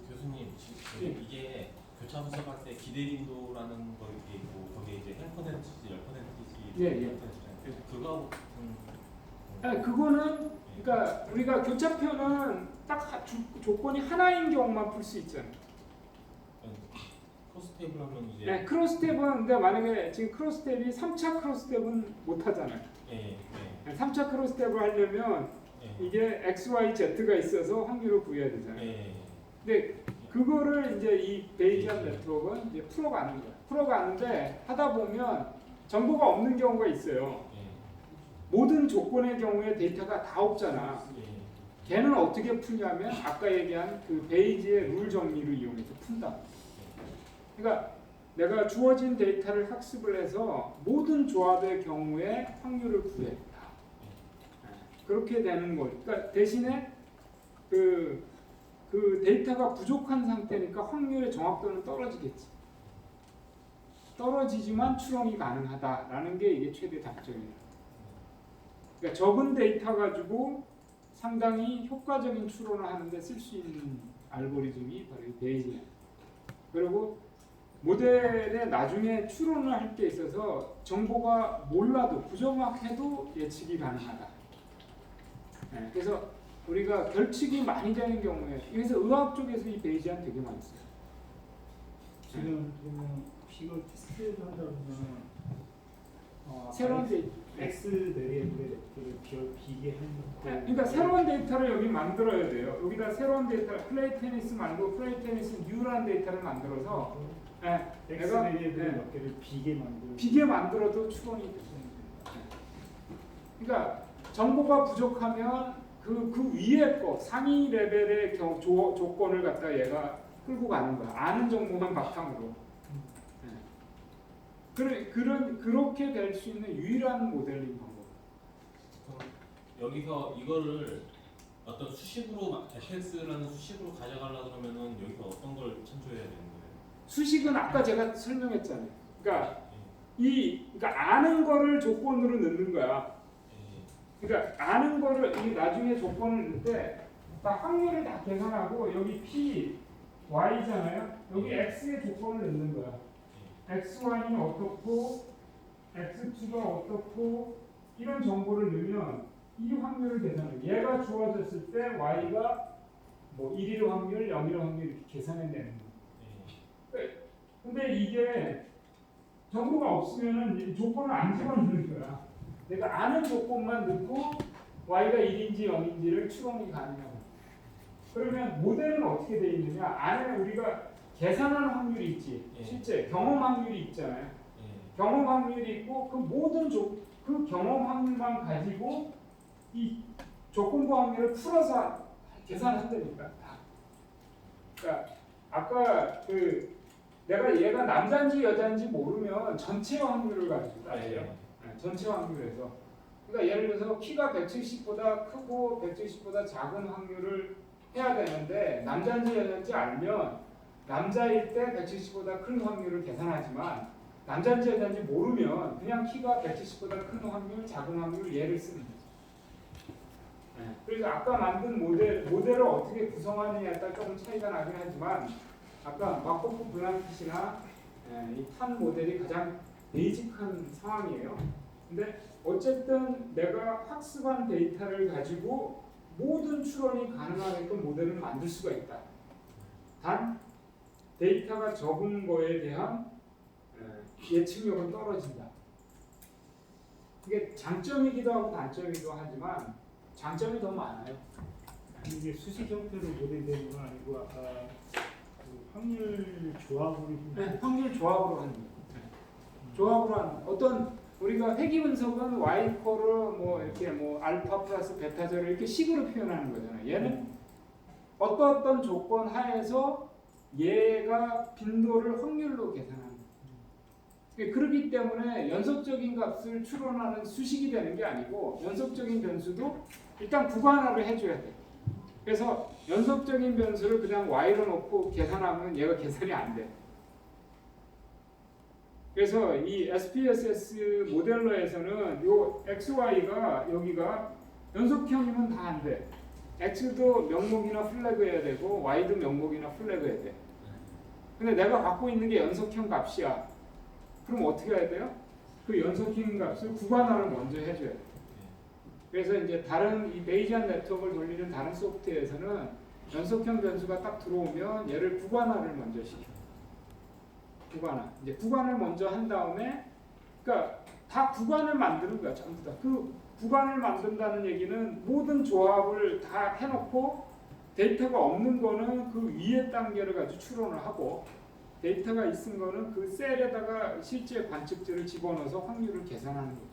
교수님 지금 예. 이게 교차 분석할 때 기대 빈도라는 거 이렇게 있고 거기에 이제 1%지 10%지 예, 예. 그거 아니, 그거는 그러니까 우리가 교차표는 딱 조건이 하나인 경우만 풀 수 있잖아요. 크로스테이블 하면 이제 네, 크로스텝은 근데 만약에 지금 크로스텝이 3차 크로스텝은 못 하잖아요. 예, 예, 3차 크로스텝을 하려면 예, 이게 x, y, z가 있어서 확률을 구해야 되잖아요. 예, 근데 그거를 이제 이 베이지안 네트워크는 이제 풀어가는 거야. 풀어가는데 하다 보면 정보가 없는 경우가 있어요. 예, 모든 조건의 경우에 데이터가 다 없잖아. 예. 걔는 어떻게 푸냐면 아까 얘기한 그 베이지의 룰 정리를 이용해서 푼다. 그러니까 내가 주어진 데이터를 학습을 해서 모든 조합의 경우에 확률을 구했다. 그렇게 되는 거. 그러니까 대신에 그 데이터가 부족한 상태니까 확률의 정확도는 떨어지겠지. 떨어지지만 추론이 가능하다라는 게 이게 최대 장점이에요. 그러니까 적은 데이터 가지고 상당히 효과적인 추론을 하는데 쓸 수 있는 알고리즘이 바로 이 베이지예요. 그리고 모델에 나중에 추론을 할 때 있어서 정보가 몰라도 부정확해도 예측이 가능하다. 네, 그래서 우리가 결측이 많이 되는 경우에 그래서 의학 쪽에서 이 베이지안 되게 많이 써요. 지금 그러면 이걸 테스트를 한다 그러면 새로운 데이터. X 베리애블의 그 비계 해놓고 그러니까 새로운 데이터를 여기 만들어야 돼요. 여기다 새로운 데이터 플레이 테니스 말고 플레이 테니스 뉴라는 데이터를 만들어서 X 내가 베리애블 몇 개를 비계 만들고 비계 만들어도 추론이 되는 거예요. 그러니까 정보가 부족하면 그 위에 거 상위 레벨의 조건을 갖다 얘가 끌고 가는 거야. 아는 정보만 바탕으로. 그렇게 될 수 있는 유일한 모델링 방법. 여기서 이거를 어떤 수식으로 fx라는 수식으로 가져가려 그러면은 여기서 어떤 걸 참조해야 되는 거예요? 수식은 아까 제가 설명했잖아요. 그러니까 그러니까 아는 거를 조건으로 넣는 거야. 그러니까 아는 거를 이 나중에 조건을 넣을 때 딱 확률을 다 계산하고 여기 p y잖아요. 여기 x의 조건을 넣는 거야. x1이 어떻고 x2가 어떻고 이런 정보를 넣으면 이 확률을 계산해. 얘가 주어졌을 때 y가 뭐 1일 확률, 0일 확률 이렇게 계산해내는 거야. 근데 이게 정보가 없으면은 조건을 안 집어넣는 거야. 내가 아는 조건만 넣고 y가 1인지 0인지를 추론이 가능하고. 그러면 모델은 어떻게 돼 있느냐? 안에 우리가 계산하는 확률이 있지. 실제 경험 확률이 있잖아요. 경험 확률이 있고 그 모든 그 경험 확률만 가지고 이 조건부 확률을 풀어서 계산한다니까. 그러니까 아까 내가 얘가 남자인지 여자인지 모르면 전체 확률을 가지고 따져요. 전체 확률에서. 그러니까 예를 들어서 키가 170보다 크고 170보다 작은 확률을 해야 되는데 남자인지 여자인지 알면 남자일 때 170보다 큰 확률을 계산하지만 남자인지 여자인지 모르면 그냥 키가 170보다 큰 확률, 작은 확률 얘를 쓰는 거죠. 그래서 아까 만든 모델을 어떻게 구성하느냐에 따라 조금 차이가 나긴 하지만 아까 마코프 블랑킷이나 이 탄 모델이 가장 베이직한 상황이에요. 근데 어쨌든 내가 학습한 데이터를 가지고 모든 추론이 가능하게끔 모델을 만들 수가 있다. 단 데이터가 적은 거에 대한 예측력은 떨어진다. 이게 장점이기도 하고 단점이기도 하지만 장점이 더 많아요. 이게 수식 형태로 모델되는 건 아니고 아까 그 확률 조합으로 확률 조합으로 하는 거예요. 조합으로 하는 어떤 우리가 회귀 분석은 y 코를 뭐 이렇게 뭐 알파 플러스 베타 제로 이렇게 식으로 표현하는 거잖아요. 얘는 어떤 조건 하에서 얘가 빈도를 확률로 계산하는 거예요. 그렇기 때문에 연속적인 값을 추론하는 수식이 되는 게 아니고 연속적인 변수도 일단 구간화를 해줘야 돼요. 그래서 연속적인 변수를 그냥 y로 놓고 계산하면 얘가 계산이 안 돼. 그래서 이 SPSS 모델러에서는 요 XY가 여기가 연속형이면 다 안 돼. X도 명목이나 플래그해야 되고 Y도 명목이나 플래그해야 돼. 근데 내가 갖고 있는 게 연속형 값이야. 그럼 어떻게 해야 돼요? 그 연속형 값을 구간화를 먼저 해줘야 돼. 그래서 이제 다른 이 베이지안 네트워크를 돌리는 다른 소프트웨어에서는 연속형 변수가 딱 들어오면 얘를 구간화를 먼저 시켜. 구간화. 이제 구간을 먼저 한 다음에, 그러니까 다 구간을 만드는 거야, 전부 다. 그 구간을 만든다는 얘기는 모든 조합을 다 해놓고 데이터가 없는 거는 그 위에 단계를 가지고 추론을 하고 데이터가 있은 거는 그 셀에다가 실제 관측제를 집어넣어서 확률을 계산하는 거죠.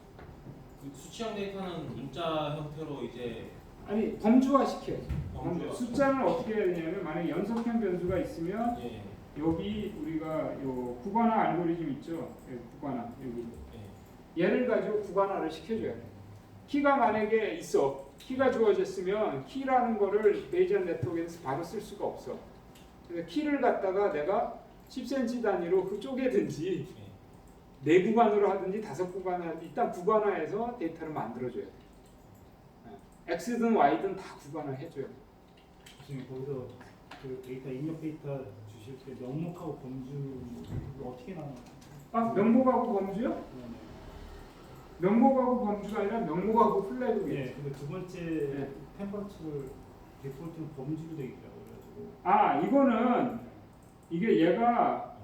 그 수치형 데이터는 문자 형태로 이제 아니 범주화 시켜야죠. 범주화. 숫자는 어떻게 해야 되냐면 만약에 연속형 변수가 있으면 예. 여기 우리가 요 구간화 알고리즘 있죠. 여기 구간화 여기 예. 얘를 가지고 구간화를 시켜줘야 돼. 키가 만약에 있어. 키가 주어졌으면 키라는 거를 베이지안 네트워크에서 바로 쓸 수가 없어. 그래서 키를 갖다가 내가 10cm 단위로 그 쪼개든지 예. 4구간으로 하든지 5구간을 하든지 일단 구간화해서 데이터를 만들어줘야 돼. X든 Y든 다 구간화 해줘야 돼. 지금 거기서 그 데이터 입력 데이터 주실 때 명목하고 범주 어떻게 나눠요? 아 명목하고 범주요? 명목하고 범주가 아니라 명목하고 플래그겠지. 예. 근데 두 번째 네. 템퍼처를 디폴트는 범주로 되어 있더라고요. 그래가지고 아 이거는 이게 얘가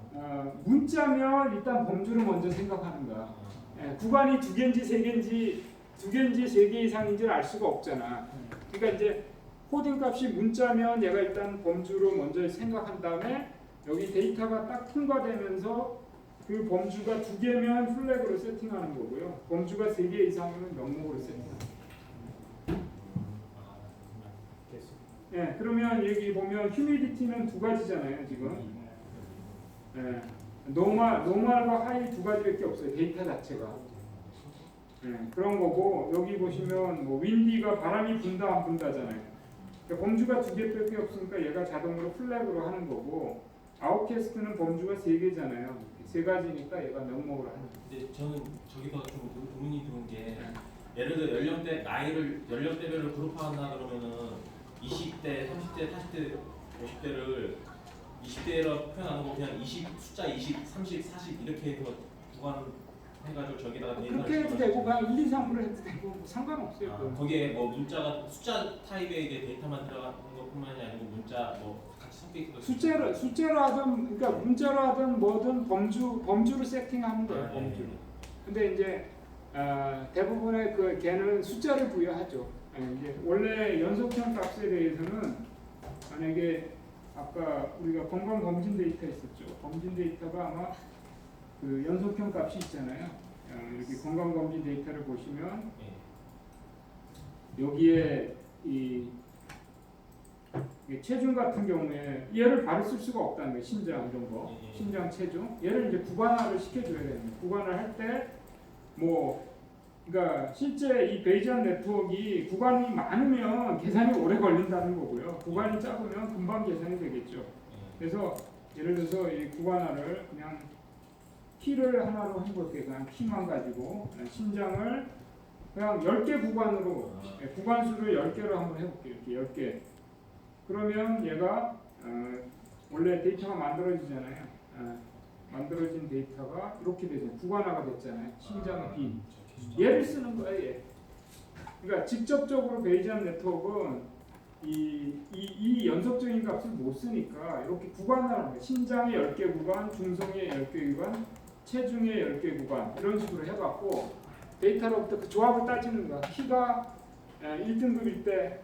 문자면 일단 범주를 먼저 생각하는 거야. 예, 구간이 2개인지 3개인지 2개인지 3개 이상인지를 알 수가 없잖아. 그러니까 이제 코딩 값이 문자면 얘가 일단 범주로 먼저 생각한 다음에 여기 데이터가 딱 통과되면서 그 범주가 2개면 플래그로 세팅하는 거고요. 범주가 3개 이상이면 명목으로 세팅하는 거예요. 됐습니다. 예, 그러면 여기 보면 휴미디티는 2가지잖아요, 지금. 예, 노멀과 하이 2가지밖에 없어요. 데이터 자체가. 예, 그런 거고 여기 보시면 뭐 윈디가 바람이 분다 안 분다잖아요. 그러니까 범주가 2개밖에 없으니까 얘가 자동으로 플래그로 하는 거고 아웃캐스트는 범주가 3개잖아요. 3가지니까 얘가 명목으로 하는 거예요. 근데 저는 저기서 좀 의문이 드는 게 예를 들어 연령대 나이를 연령대별로 그룹화한다 그러면은 20대, 30대, 40대, 50대를 20대로 표현하는 거 그냥 20 숫자 20, 30, 40 이렇게 해서 구간해가지고 저기다가 그렇게 해도 되고 그냥 1, 2, 3으로 해도 되고 뭐 상관없어요. 그건. 거기에 뭐 문자가 숫자 타입의 이제 데이터만 들어가는 것뿐만이 아니고 문자 뭐 같이 섞여 있고 숫자로 하든 그러니까 문자로 하든 뭐든 범주로 세팅하면 돼요. 아, 범주로. 예. 근데 이제 대부분의 그 걔는 숫자를 부여하죠. 이제 원래 연속형 값에 대해서는 만약에 아까 우리가 건강 검진 데이터 있었죠. 검진 데이터가 아마 그 연속형 값이 있잖아요. 이렇게 건강 검진 데이터를 보시면 예. 여기에 이 체중 같은 경우에 얘를 바로 쓸 수가 없다는 거예요. 신장 이런 거, 예. 신장 체중. 얘를 이제 구간화를 시켜줘야 됩니다. 구간을 할 때 뭐 그러니까 실제 이 베이지안 네트워크가 구간이 많으면 계산이 오래 걸린다는 거고요. 구간이 작으면 금방 계산이 되겠죠. 그래서 예를 들어서 이 구간화를 그냥 키를 하나로 해볼게요. 그냥 키만 가지고 신장을 그냥 10개 구간으로 구간수를 10개로 한번 해볼게요. 이렇게 10개. 그러면 얘가 원래 데이터가 만들어지잖아요. 만들어진 데이터가 이렇게 되죠. 구간화가 됐잖아요. 신장의 빈. 얘를 쓰는 거예요. 얘. 그러니까 직접적으로 베이지안 네트워크는 이 연속적인 값을 못 쓰니까 이렇게 구간화하는 거예요. 신장의 10개 구간, 중성의 10개 구간, 체중의 10개 구간 이런 식으로 해갖고 데이터로부터 그 조합을 따지는 거야. 키가 1등급일 때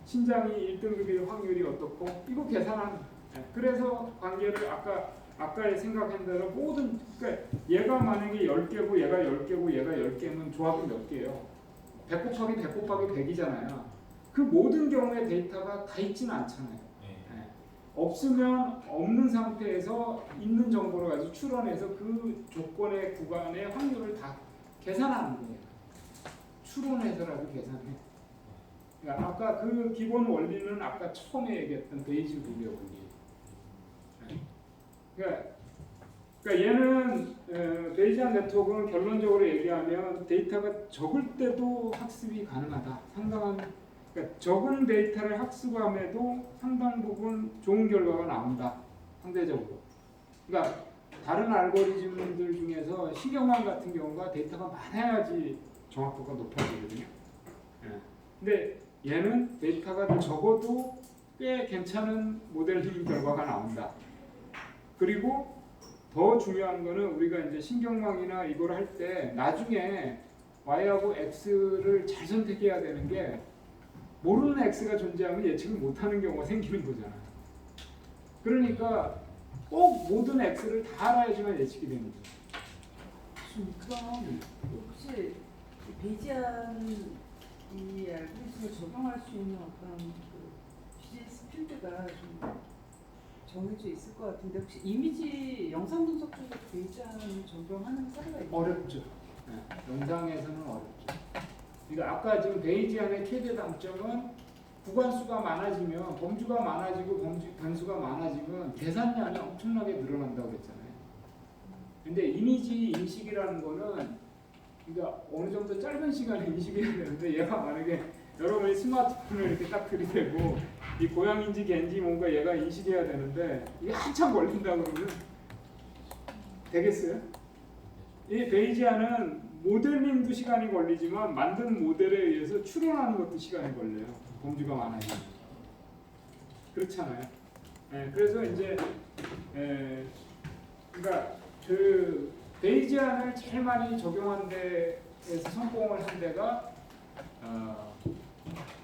신장이 1등급일 확률이 어떻고 이거 계산하는 거예요. 그래서 관계를 아까 아까 생각한 대로 모든 그러니까 얘가 만약에 10개고 얘가 10개고 얘가 10개면 조합이 몇 개예요? 100 곱하기 100 곱하기 100이잖아요. 그 모든 경우에 데이터가 다 있지는 않잖아요. 네. 없으면 없는 상태에서 있는 정보를 가지고 추론해서 그 조건의 구간의 확률을 다 계산하는 거예요. 추론해서라도 계산해. 그러니까 아까 그 기본 원리는 아까 처음에 얘기했던 베이지 루리의 원리. 그러니까 얘는 베이지안 네트워크는 결론적으로 얘기하면 데이터가 적을 때도 학습이 가능하다. 상당한 그러니까 적은 데이터를 학습함에도 상당 부분 좋은 결과가 나온다. 상대적으로. 그러니까 다른 알고리즘들 중에서 신경망 같은 경우가 데이터가 많아야지 정확도가 높아지거든요. 근데 얘는 데이터가 적어도 꽤 괜찮은 모델링 결과가 나온다. 그리고 더 중요한 거는 우리가 이제 신경망이나 이걸 할 때 나중에 y하고 x를 잘 선택해야 되는 게 모르는 x가 존재하면 예측을 못하는 경우가 생기는 거잖아요. 그러니까 꼭 모든 x를 다 알아야지만 예측이 되는 거죠. 그럼 혹시 베이지안 이 알고리즘을 적용할 수 있는 어떤 그 비즈니스 필드가 좀 정해져 있을 것 같은데 혹시 이미지 영상 분석 쪽에 베이지안을 적용하는 사례가 있나요? 어렵죠. 네, 영상에서는 어렵죠. 그러니까 아까 지금 베이지안의 최대 장점은 구간수가 많아지면 범주가 많아지고 변수가 많아지면 계산량이 엄청나게 늘어난다고 그랬잖아요. 근데 이미지 인식이라는 거는 그러니까 어느 정도 짧은 시간에 인식해야 되는데 얘가 만약에 여러분이 스마트폰을 이렇게 딱 들이대고 이 고양인지 개인지 뭔가 얘가 인식해야 되는데 이게 한참 걸린다 그러면 되겠어요? 이 베이지안은 모델링도 시간이 걸리지만 만든 모델에 의해서 추론하는 것도 시간이 걸려요. 범주가 많아지면. 그렇잖아요. 그래서 이제 그러니까 그 베이지안을 제일 많이 적용한 데에서 성공을 한 데가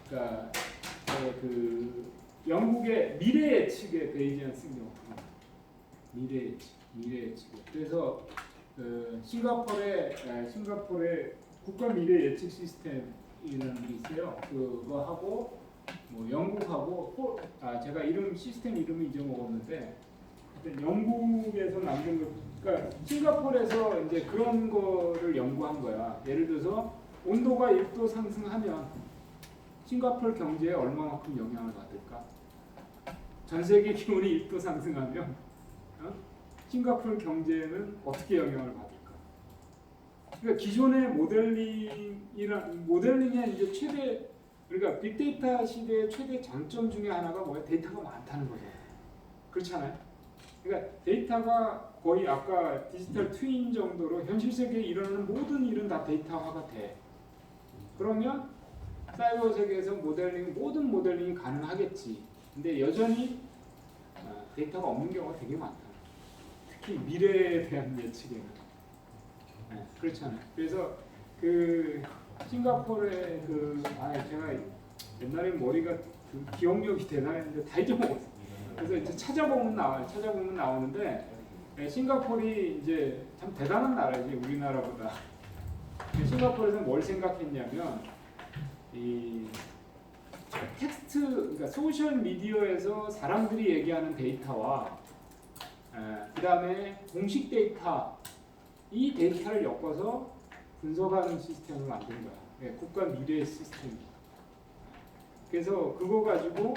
그러니까 그 영국의 미래 예측에 베이지안 쓴 경우. 미래 예측. 그래서 싱가포르의 국가 미래 예측 시스템이라는 게 있어요. 그거 하고 뭐 영국하고 제가 시스템 이름을 잊어먹었는데 하여튼 영국에서 만든 거. 그러니까 싱가포르에서 이제 그런 거를 연구한 거야. 예를 들어서 온도가 1도 상승하면 싱가포르 경제에 얼마만큼 영향을 받을까? 전 세계 기온이 1도 상승하면 싱가포르 경제는 어떻게 영향을 받을까? 그러니까 기존의 모델링의 이제 최대 그러니까 빅데이터 시대의 최대 장점 중에 하나가 뭐야? 데이터가 많다는 거죠. 그렇잖아요. 그러니까 데이터가 거의 아까 디지털 트윈 정도로 현실 세계에 일어나는 모든 일은 다 데이터화가 돼. 그러면 사이버 세계에서 모든 모델링이 가능하겠지. 근데 여전히 데이터가 없는 경우가 되게 많다. 특히 미래에 대한 예측에는. 그렇잖아요. 그래서 그 싱가포르의 제가 옛날에 머리가 기억력이 대단했는데 다 잊어먹었어요. 그래서 이제 찾아보면 나오는데 싱가포르이 이제 참 대단한 나라지 우리나라보다. 싱가포르에서 뭘 생각했냐면 이 텍스트 그러니까 소셜 미디어에서 사람들이 얘기하는 데이터와 그 다음에 공식 데이터 이 데이터를 엮어서 분석하는 시스템을 만든 거야. 국가 미래 시스템. 그래서 그거 가지고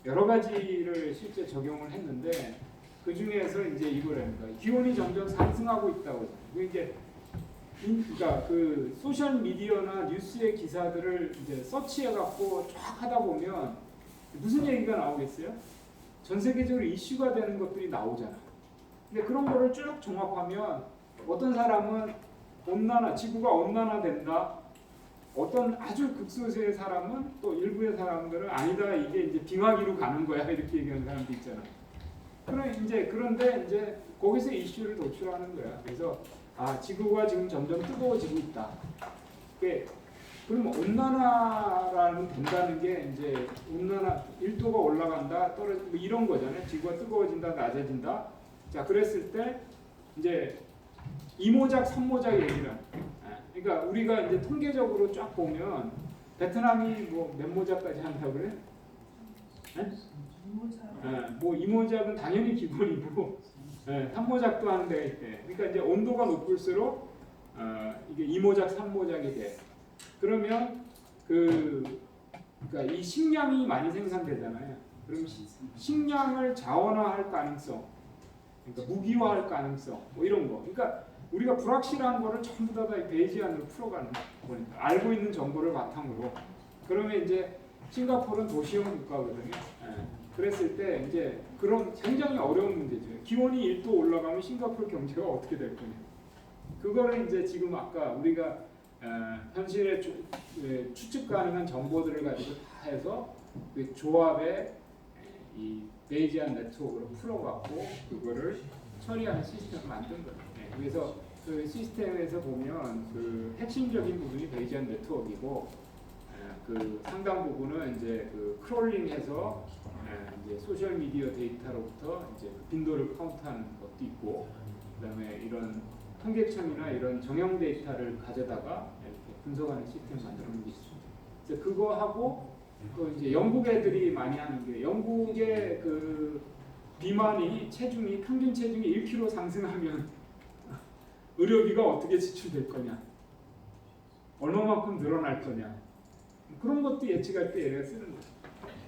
여러 가지를 실제 적용을 했는데 그 중에서 이제 이걸 합니다. 기온이 점점 상승하고 있다고. 그러니까 그 소셜 미디어나 뉴스의 기사들을 이제 서치해 갖고 쫙 하다 보면 무슨 얘기가 나오겠어요? 전 세계적으로 이슈가 되는 것들이 나오잖아. 근데 그런 거를 쭉 종합하면 어떤 사람은 지구가 온난화된다. 어떤 아주 극소수의 사람은 또 일부의 사람들은 아니다. 이게 이제 빙하기로 가는 거야. 이렇게 얘기하는 사람도 있잖아. 그런데 이제 거기서 이슈를 도출하는 거야. 그래서 지구가 지금 점점 뜨거워지고 있다. 그러면 온난화라는 된다는 게 이제 온난화 1도가 올라간다, 떨어지고 이런 거잖아요. 지구가 뜨거워진다, 낮아진다. 자, 그랬을 때 이제 이모작, 선모작 얘기를. 그러니까 우리가 이제 통계적으로 쫙 보면 베트남이 뭐 몇 모작까지 한다고 그래? 뭐 이모작은 당연히 기본이고, 3모작도 하는 데가 있대. 그러니까 이제 온도가 높을수록 이게 2모작, 3모작이 돼. 그러면 그러니까 이 식량이 많이 생산되잖아요. 그럼 식량을 자원화할 가능성, 그러니까 무기화할 가능성, 뭐 이런 거. 그러니까 우리가 불확실한 거를 전부 다 베이지안으로 풀어가는 거니까 알고 있는 정보를 바탕으로. 그러면 이제 싱가포르는 도시형 국가거든요. 그랬을 때 이제 그런 굉장히 어려운 문제죠. 기온이 1도 올라가면 싱가포르 경제가 어떻게 될 거냐. 그거를 이제 지금 아까 우리가 현실에 추측 가능한 정보들을 가지고 다 해서 그 조합에 이 베이지안 네트워크로 풀어갖고 그거를 처리하는 시스템을 만든 거예요. 그래서 그 시스템에서 보면 그 핵심적인 부분이 베이지안 네트워크이고 그 상당 부분은 이제 그 크롤링해서 이제 소셜 미디어 데이터로부터 이제 빈도를 카운트하는 것도 있고, 그다음에 이런 통계청이나 이런 정형 데이터를 가져다가 이렇게 분석하는 시스템 만들어놓은 게 있습니다. 그래서 그거 하고 또 이제 영국 애들이 많이 하는 게 영국의 그 비만이 체중이 평균 체중이 1kg 상승하면 의료비가 어떻게 지출될 거냐, 얼마만큼 늘어날 거냐, 그런 것도 예측할 때 얘가 쓰는 거죠.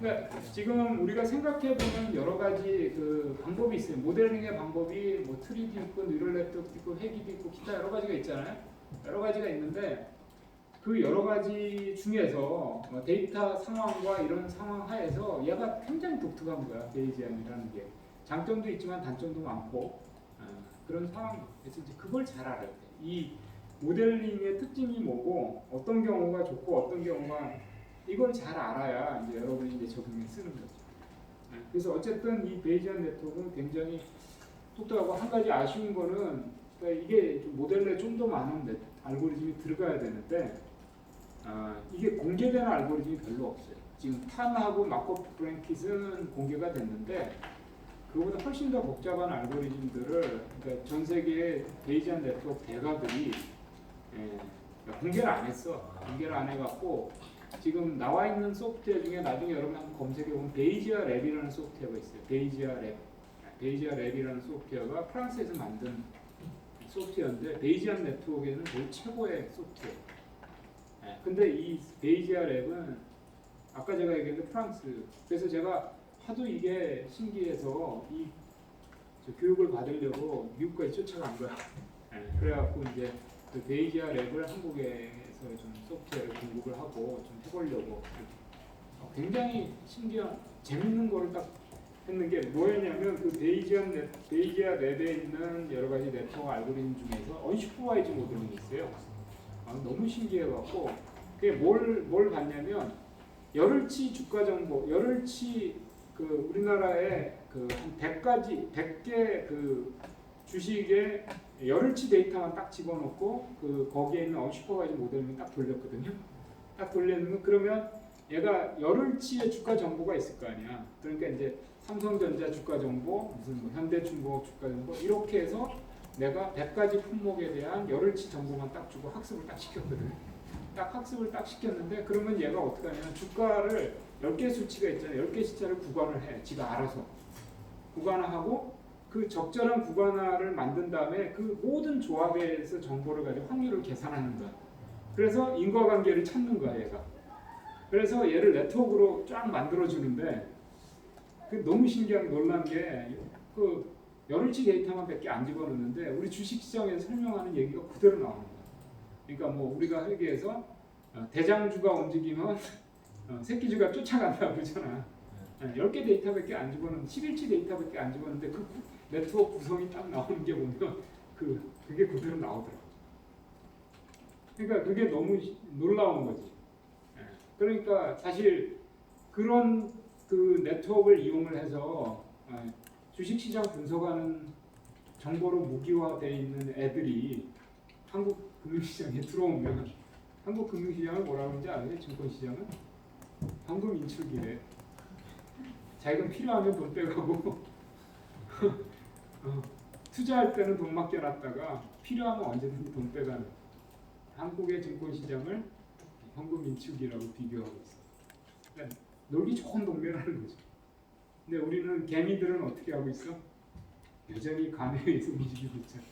그러니까 지금 우리가 생각해 보면 여러 가지 그 방법이 있어요. 모델링의 방법이 뭐 3D 있고 뉴럴 네트워크도 있고 회기도 있고 기타 여러 가지가 있잖아요. 여러 가지가 있는데 그 여러 가지 중에서 데이터 상황과 이런 상황 하에서 얘가 굉장히 독특한 거야. 베이지안이라는 게 장점도 있지만 단점도 많고 그런 상황. 그래서 이제 그걸 잘 알아야 돼. 이 모델링의 특징이 뭐고 어떤 경우가 좋고 어떤 경우가 이걸 잘 알아야 이제 여러분이 이제 적용해 쓰는 거죠. 그래서 어쨌든 이 베이지안 네트워크는 굉장히 똑똑하고 한 가지 아쉬운 거는 그러니까 이게 좀 모델에 좀 더 많은 알고리즘이 들어가야 되는데 이게 공개되는 알고리즘이 별로 없어요. 지금 탄하고 마코프 브랭킷은 공개가 됐는데 그보다 훨씬 더 복잡한 알고리즘들을 그러니까 전 세계의 베이지안 네트워크 대가들이 공개를 안 했어. 공개를 안 해갖고 지금 나와 있는 소프트웨어 중에 나중에 여러분 한번 검색해 보면 베이지아 랩이라는 소프트웨어가 있어요. 베이지아 랩. 베이지아 랩이라는 소프트웨어가 프랑스에서 만든 소프트웨어인데 베이지안 네트워크에는 거의 최고의 소프트웨어. 근데 이 베이지아 랩은 아까 제가 얘기했는데 프랑스. 그래서 제가 하도 이게 신기해서 이 교육을 받으려고 미국까지 쫓아간 거야. 그래갖고 이제 그 베이지아 랩을 한국에서 좀 소프트웨어를 공급을 하고 좀 해보려고 굉장히 신기한 재밌는 거를 딱 했는 게 뭐였냐면 그 베이지아 랩에 있는 여러 가지 네트워크 알고리즘 중에서 언슈퍼바이즈 모델링이 있어요. 너무 신기해갖고 그게 뭘 봤냐면 열흘치 주가 정보, 열흘치 그 우리나라에 그 한 100개 그 주식에 열흘치 데이터만 딱 집어넣고 그 거기에 있는 언슈퍼바이즈 모델링을 딱 돌렸거든요. 딱 돌렸는 그러면 얘가 열흘치의 주가 정보가 있을 거 아니야. 그러니까 이제 삼성전자 주가 정보, 무슨 뭐 현대중공업 주가 정보 이렇게 해서 내가 100가지 품목에 대한 열흘치 정보만 딱 주고 학습을 딱 시켰거든. 딱 학습을 딱 시켰는데 그러면 얘가 어떻게 하냐면 주가를 10개 수치가 있잖아요. 10개 숫자를 구간을 해. 지가 알아서. 구간화하고 그 적절한 구간화를 만든 다음에 그 모든 조합에서 정보를 가지고 확률을 계산하는 거야. 그래서 인과관계를 찾는 거야, 얘가. 그래서 얘를 네트워크로 쫙 만들어주는데 그 너무 신기하게 놀란 게 그 열흘치 데이터만 몇 개 안 집어넣는데 우리 주식시장에서 설명하는 얘기가 그대로 나오는 거야. 그러니까 뭐 우리가 회계에서 대장주가 움직이면 새끼주가 쫓아간다 그러잖아. 10개 데이터밖에 안 집어넣는 11치 데이터밖에 안 집어넣는데 그 네트워크 구성이 딱 나오는 게 보면 그게 그대로 나오더라고. 그러니까 그게 너무 놀라운 거지. 그러니까 사실 그런 그 네트워크를 이용을 해서 주식시장 분석하는 정보로 무기화되어 있는 애들이 한국 금융시장에 들어오면 한국 금융시장을 뭐라 그러는지 아세요? 증권시장은 현금 인출기래. 자기가 필요하면 돈 빼가고 투자할 때는 돈 맡겨놨다가 필요하면 언제든지 돈 빼가는 한국의 증권시장을 현금 인축이라고 비교하고 있어요. 그러니까 놀기 좋은 동네라는 거죠. 근데 우리는 개미들은 어떻게 하고 있어? 여전히 감에 의해서 움직이고 있잖아.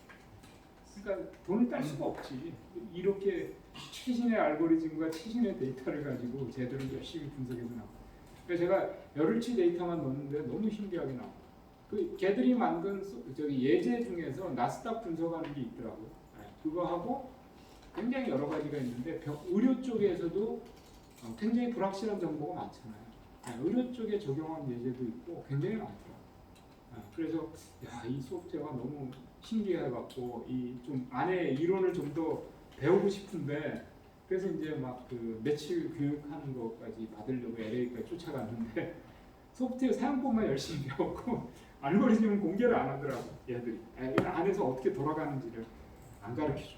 그러니까 돈을 딸 수가 없지. 이렇게 최신의 알고리즘과 최신의 데이터를 가지고 쟤들을 열심히 분석해서 나와. 그래서 제가 열흘치 데이터만 넣었는데 너무 신기하게 나와. 그 걔들이 만든 저기 예제 중에서 나스닥 분석하는 게 있더라고요. 그거 하고 굉장히 여러 가지가 있는데 의료 쪽에서도 굉장히 불확실한 정보가 많잖아요. 의료 쪽에 적용한 예제도 있고 굉장히 많더라고요. 그래서 야, 이 소프트웨어가 너무 신기해갖고 이 좀 안에 이론을 좀 더 배우고 싶은데 그래서 이제 막 그 며칠 교육하는 것까지 받으려고 LA까지 쫓아갔는데 소프트웨어 사용법만 열심히 배웠고 알고리즘은 공개를 안 하더라고 얘들이. 안에서 어떻게 돌아가는지를 안 가르쳐줘.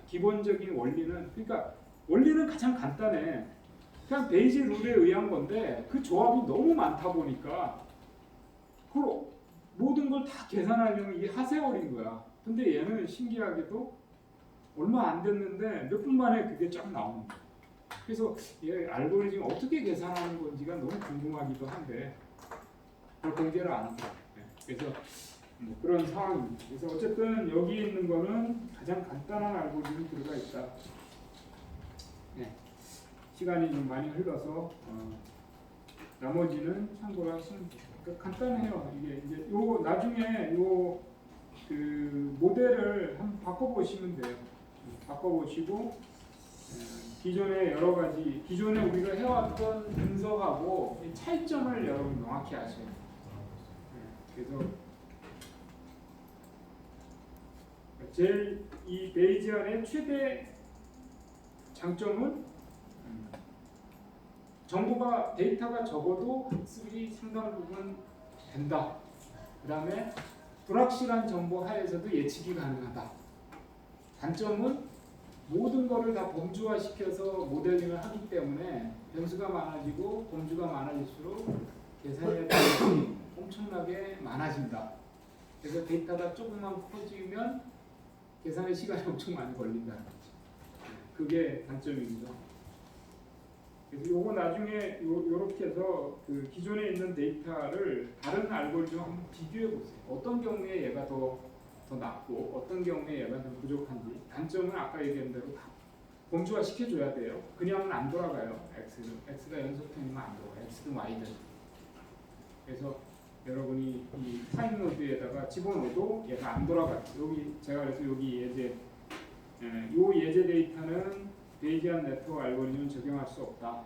기본적인 원리는 그러니까 원리는 가장 간단해. 그냥 베이지 룰에 의한 건데 그 조합이 너무 많다 보니까 그 모든 걸 다 계산하려면 이게 하세월인 거야. 근데 얘는 신기하게도 얼마 안 됐는데 몇 분 만에 그게 쫙 나오는 거야. 그래서 얘 알고리즘 어떻게 계산하는 건지가 너무 궁금하기도 한데 그걸 공개를 안 하더라고요. 그래서 뭐 그런 상황입니다. 그래서 어쨌든 여기 있는 거는 가장 간단한 알고리즘이 들어가 있다. 네. 시간이 좀 많이 흘러서 나머지는 참고로 하시면 돼요. 그러니까 간단해요. 이게 이제 요 나중에 요 그 모델을 한번 바꿔보시면 돼요. 바꿔보시고 기존의 여러 가지 기존에 우리가 해왔던 분석하고 이 차이점을 여러분 명확히 아셔야 돼요. 그래서 제일 이 베이지안의 최대 장점은 정보가 데이터가 적어도 학습이 상당 부분 된다. 그 다음에 불확실한 정보 하에서도 예측이 가능하다. 단점은 모든 거를 다 범주화시켜서 모델링을 하기 때문에 변수가 많아지고 범주가 많아질수록 계산해야 될 것이 엄청나게 많아진다. 그래서 데이터가 조금만 커지면 계산의 시간이 엄청 많이 걸린다는 거죠. 그게 단점입니다. 그래서 요거 나중에 요렇게 해서 그 기존에 있는 데이터를 다른 알고리즘 한번 비교해 보세요. 어떤 경우에 얘가 더 낫고 어떤 경우에 얘가 좀 부족한지. 단점은 아까 얘기한 대로 다 범주화 시켜줘야 돼요. 그냥은 안 돌아가요. X가 연속형이면 안 돌아가요. X든 Y든. 그래서 여러분이 이 타임 노드에다가 집어넣어도 얘가 안 돌아가요. 여기 제가 그래서 여기 예제 요 예제 데이터는 베이지안 네트워크 알고리즘은 적용할 수 없다.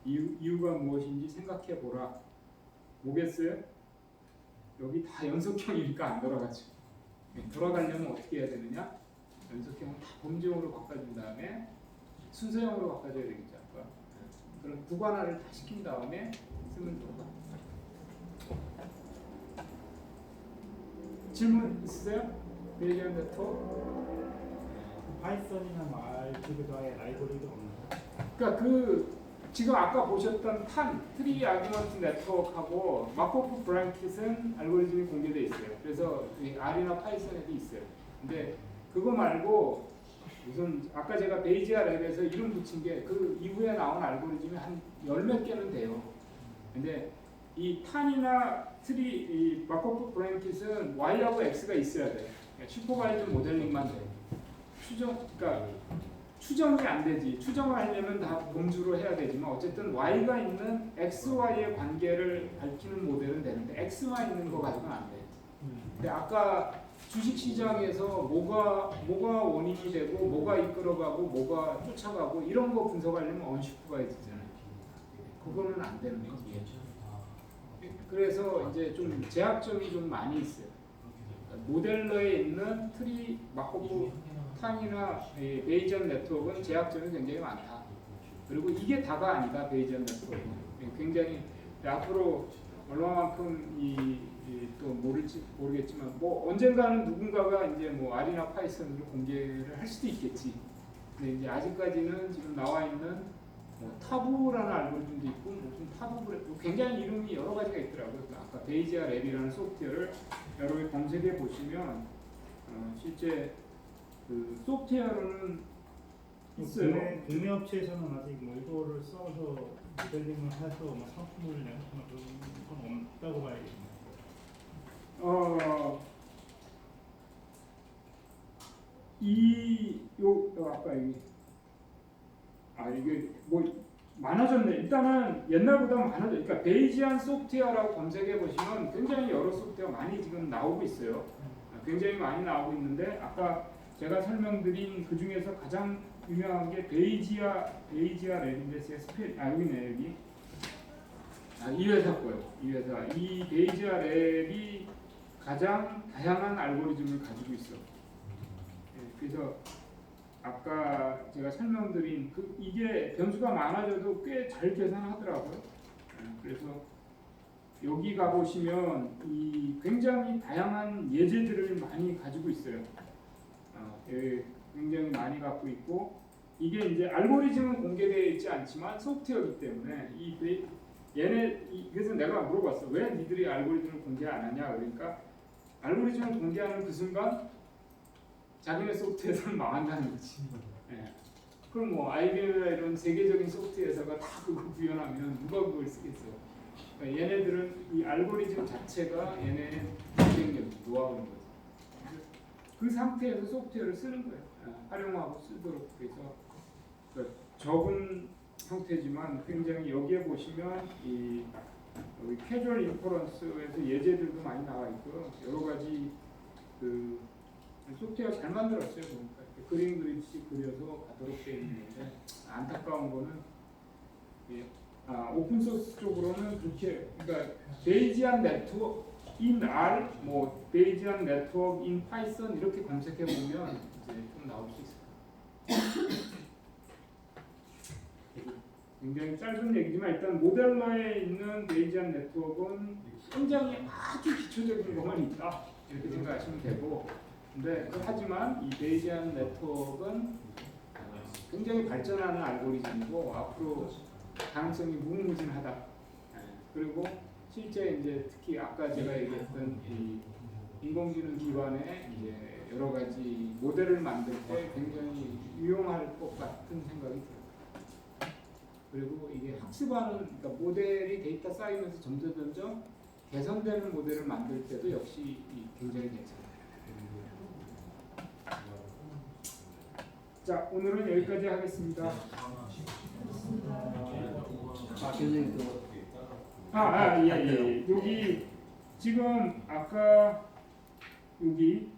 이유가 무엇인지 생각해 보라. 뭐겠어요? 여기 다 연속형이니까 안 돌아가죠. 돌아가려면 어떻게 해야 되느냐? 연속형을 다 범주형으로 바꿔준 다음에 순서형으로 바꿔줘야 되겠죠. 그럼 구간화를 다 시킨 다음에 쓰면 좋다. 질문 있으세요? 베이지안 네트워크? 파이썬이나 말티그다의 라이브러리도 없나요? 그러니까 그 지금 아까 보셨던 트리 아규먼트 네트워크하고 마코프 브랜킷은 알고리즘이 공개돼 있어요. 그래서 R이나 파이썬에도 있어요. 근데 그거 말고 무슨 아까 제가 베이지아 랩에서 이름 붙인 게 그 이후에 나온 알고리즘이 한 열 몇 개는 돼요. 근데 이 탄이나 이 마코프 브랜킷은 Y하고 X가 있어야 돼요. 슈퍼바이저 모델링만 돼요. 그러니까 추정이 안 되지. 추정을 하려면 다 범주로 해야 되지만 어쨌든 Y가 있는 XY의 관계를 밝히는 모델은 되는데 X만 있는 거 가지고는 안 돼. 근데 아까 주식시장에서 뭐가 원인이 되고 뭐가 이끌어가고 뭐가 쫓아가고 이런 거 분석하려면 언슈퍼바이즈잖아요. 그거는 안 되는 거지. 그래서 이제 좀 제약점이 좀 많이 있어요. 모델러에 있는 트리 마코프 탄이나 베이지안 네트워크는 제약점이 굉장히 많다. 그리고 이게 다가 아니다. 베이지안 네트워크는 굉장히 앞으로 얼마만큼 또 모를지 모르겠지만 뭐 언젠가는 누군가가 이제 뭐 R이나 파이썬으로 공개를 할 수도 있겠지. 근데 이제 아직까지는 지금 나와 있는 뭐 타부라는 알고리즘도 있고 무슨 타부 굉장히 이름이 여러 가지가 있더라고요. 그러니까 아까 베이지아 랩이라는 소프트웨어를 여러 개 검색해 보시면 실제 그 소프트웨어로는 있어요. 국내 업체에서는 아직 뭐 이거를 써서 모델링을 해서 뭐 상품을 내거나 그런 건 없다고 봐야겠네요. 아까 이게 뭐 많아졌네. 일단은 옛날보다 많아졌. 그러니까 베이지안 소프트웨어라고 검색해 보시면 굉장히 여러 소프트웨어 많이 지금 나오고 있어요. 굉장히 많이 나오고 있는데 아까 제가 설명드린 그 중에서 가장 유명한 게 베이지아 랩인데 여기네 여기. 이 회사 거예요. 이 회사. 이 베이지아 랩이 가장 다양한 알고리즘을 가지고 있어. 그래서 아까 제가 설명드린 이게 변수가 많아져도 꽤 잘 계산하더라고요. 그래서 여기 가보시면 이 굉장히 다양한 예제들을 많이 가지고 있어요. 굉장히 많이 갖고 있고 이게 이제 알고리즘은 공개되어 있지 않지만 소프트웨어이기 때문에 그래서 내가 물어봤어. 왜 니들이 알고리즘을 공개 안 하냐? 그러니까 알고리즘을 공개하는 그 순간 자기네 소프트웨어는 망한다는 거지. 그럼 뭐 IBM이나 이런 세계적인 소프트웨어 회사가 다 그거 구현하면 누가 그걸 쓰겠어요? 그러니까 얘네들은 이 알고리즘 자체가 얘네의 경쟁력, 노하우인 거죠. 그 상태에서 소프트웨어를 쓰는 거예요. 활용하고 쓰도록. 그래서 적은 형태지만 굉장히 여기에 보시면 여기 캐주얼 인퍼런스에서 예제들도 많이 나와 있고요. 여러 가지 그 소프트웨어 잘 만들었어요. 보니까 그림 그리듯이 그려서 가도록 되어 있는데 안타까운 거는 오픈 소스 쪽으로는 그렇게 그러니까 베이지안 네트워크 in R, 뭐 베이지안 네트워크 in Python 이렇게 검색해 보면 이제 좀 나올 수 있어요. 굉장히 짧은 얘기지만 일단 모델러에 있는 베이지안 네트워크는 굉장히 아주 기초적인 것만 있다 이렇게 생각하시면 되고, 근데 하지만 이 베이지안 네트워크는 굉장히 발전하는 알고리즘이고 앞으로 가능성이 무궁무진하다. 그리고 실제 이제 특히 아까 제가 얘기했던 이 인공지능 기반의 이제 여러 가지 모델을 만들 때 굉장히 유용할 것 같은 생각이 들어요. 그리고 이게 학습하는, 그러니까 모델이 데이터 쌓이면서 점점 개선되는 모델을 만들 때도 역시 굉장히 괜찮아요. 자, 오늘은 여기까지 하겠습니다. 교수님 예. 여기 지금 아까 여기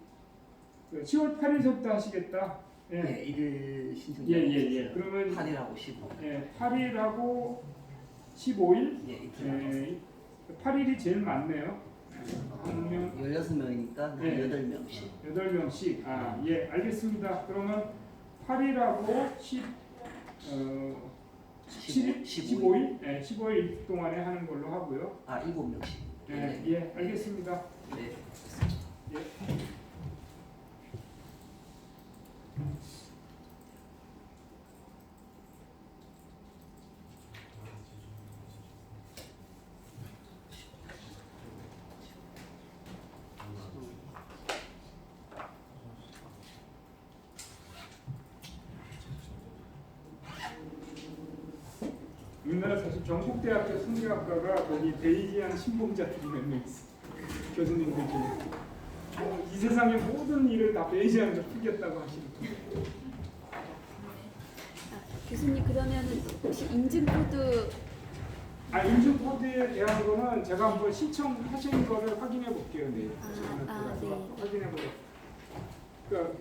10월 8일부터 하시겠다. 예, 일일 신청. 예. 그러면 8일하고 15일. 예, 8일하고 15일. 예, 이틀. 8일이 제일 많네요. 한 명, 16명이니까 예. 8명씩. 8명씩. 예, 알겠습니다. 그러면 8일하고 17일, 15일, 15일 동안에 하는 걸로 하고요. 7명씩. 예, 알겠습니다. 네. 예. 우리나라 사실 전국대학교 통계학과가 거기 베이지안 신봉자들이 몇 명 있어. 교수님들 중에. 이 세상의 모든 일을 다 베이지안으로 풀겠다고 하시는 분들. 교수님 그러면은 혹시 인증 코드 인증 코드에 대한 거는 제가 한번 신청하신 거를 확인해 볼게요. 네. 네. 확인해 보세요. 그러니까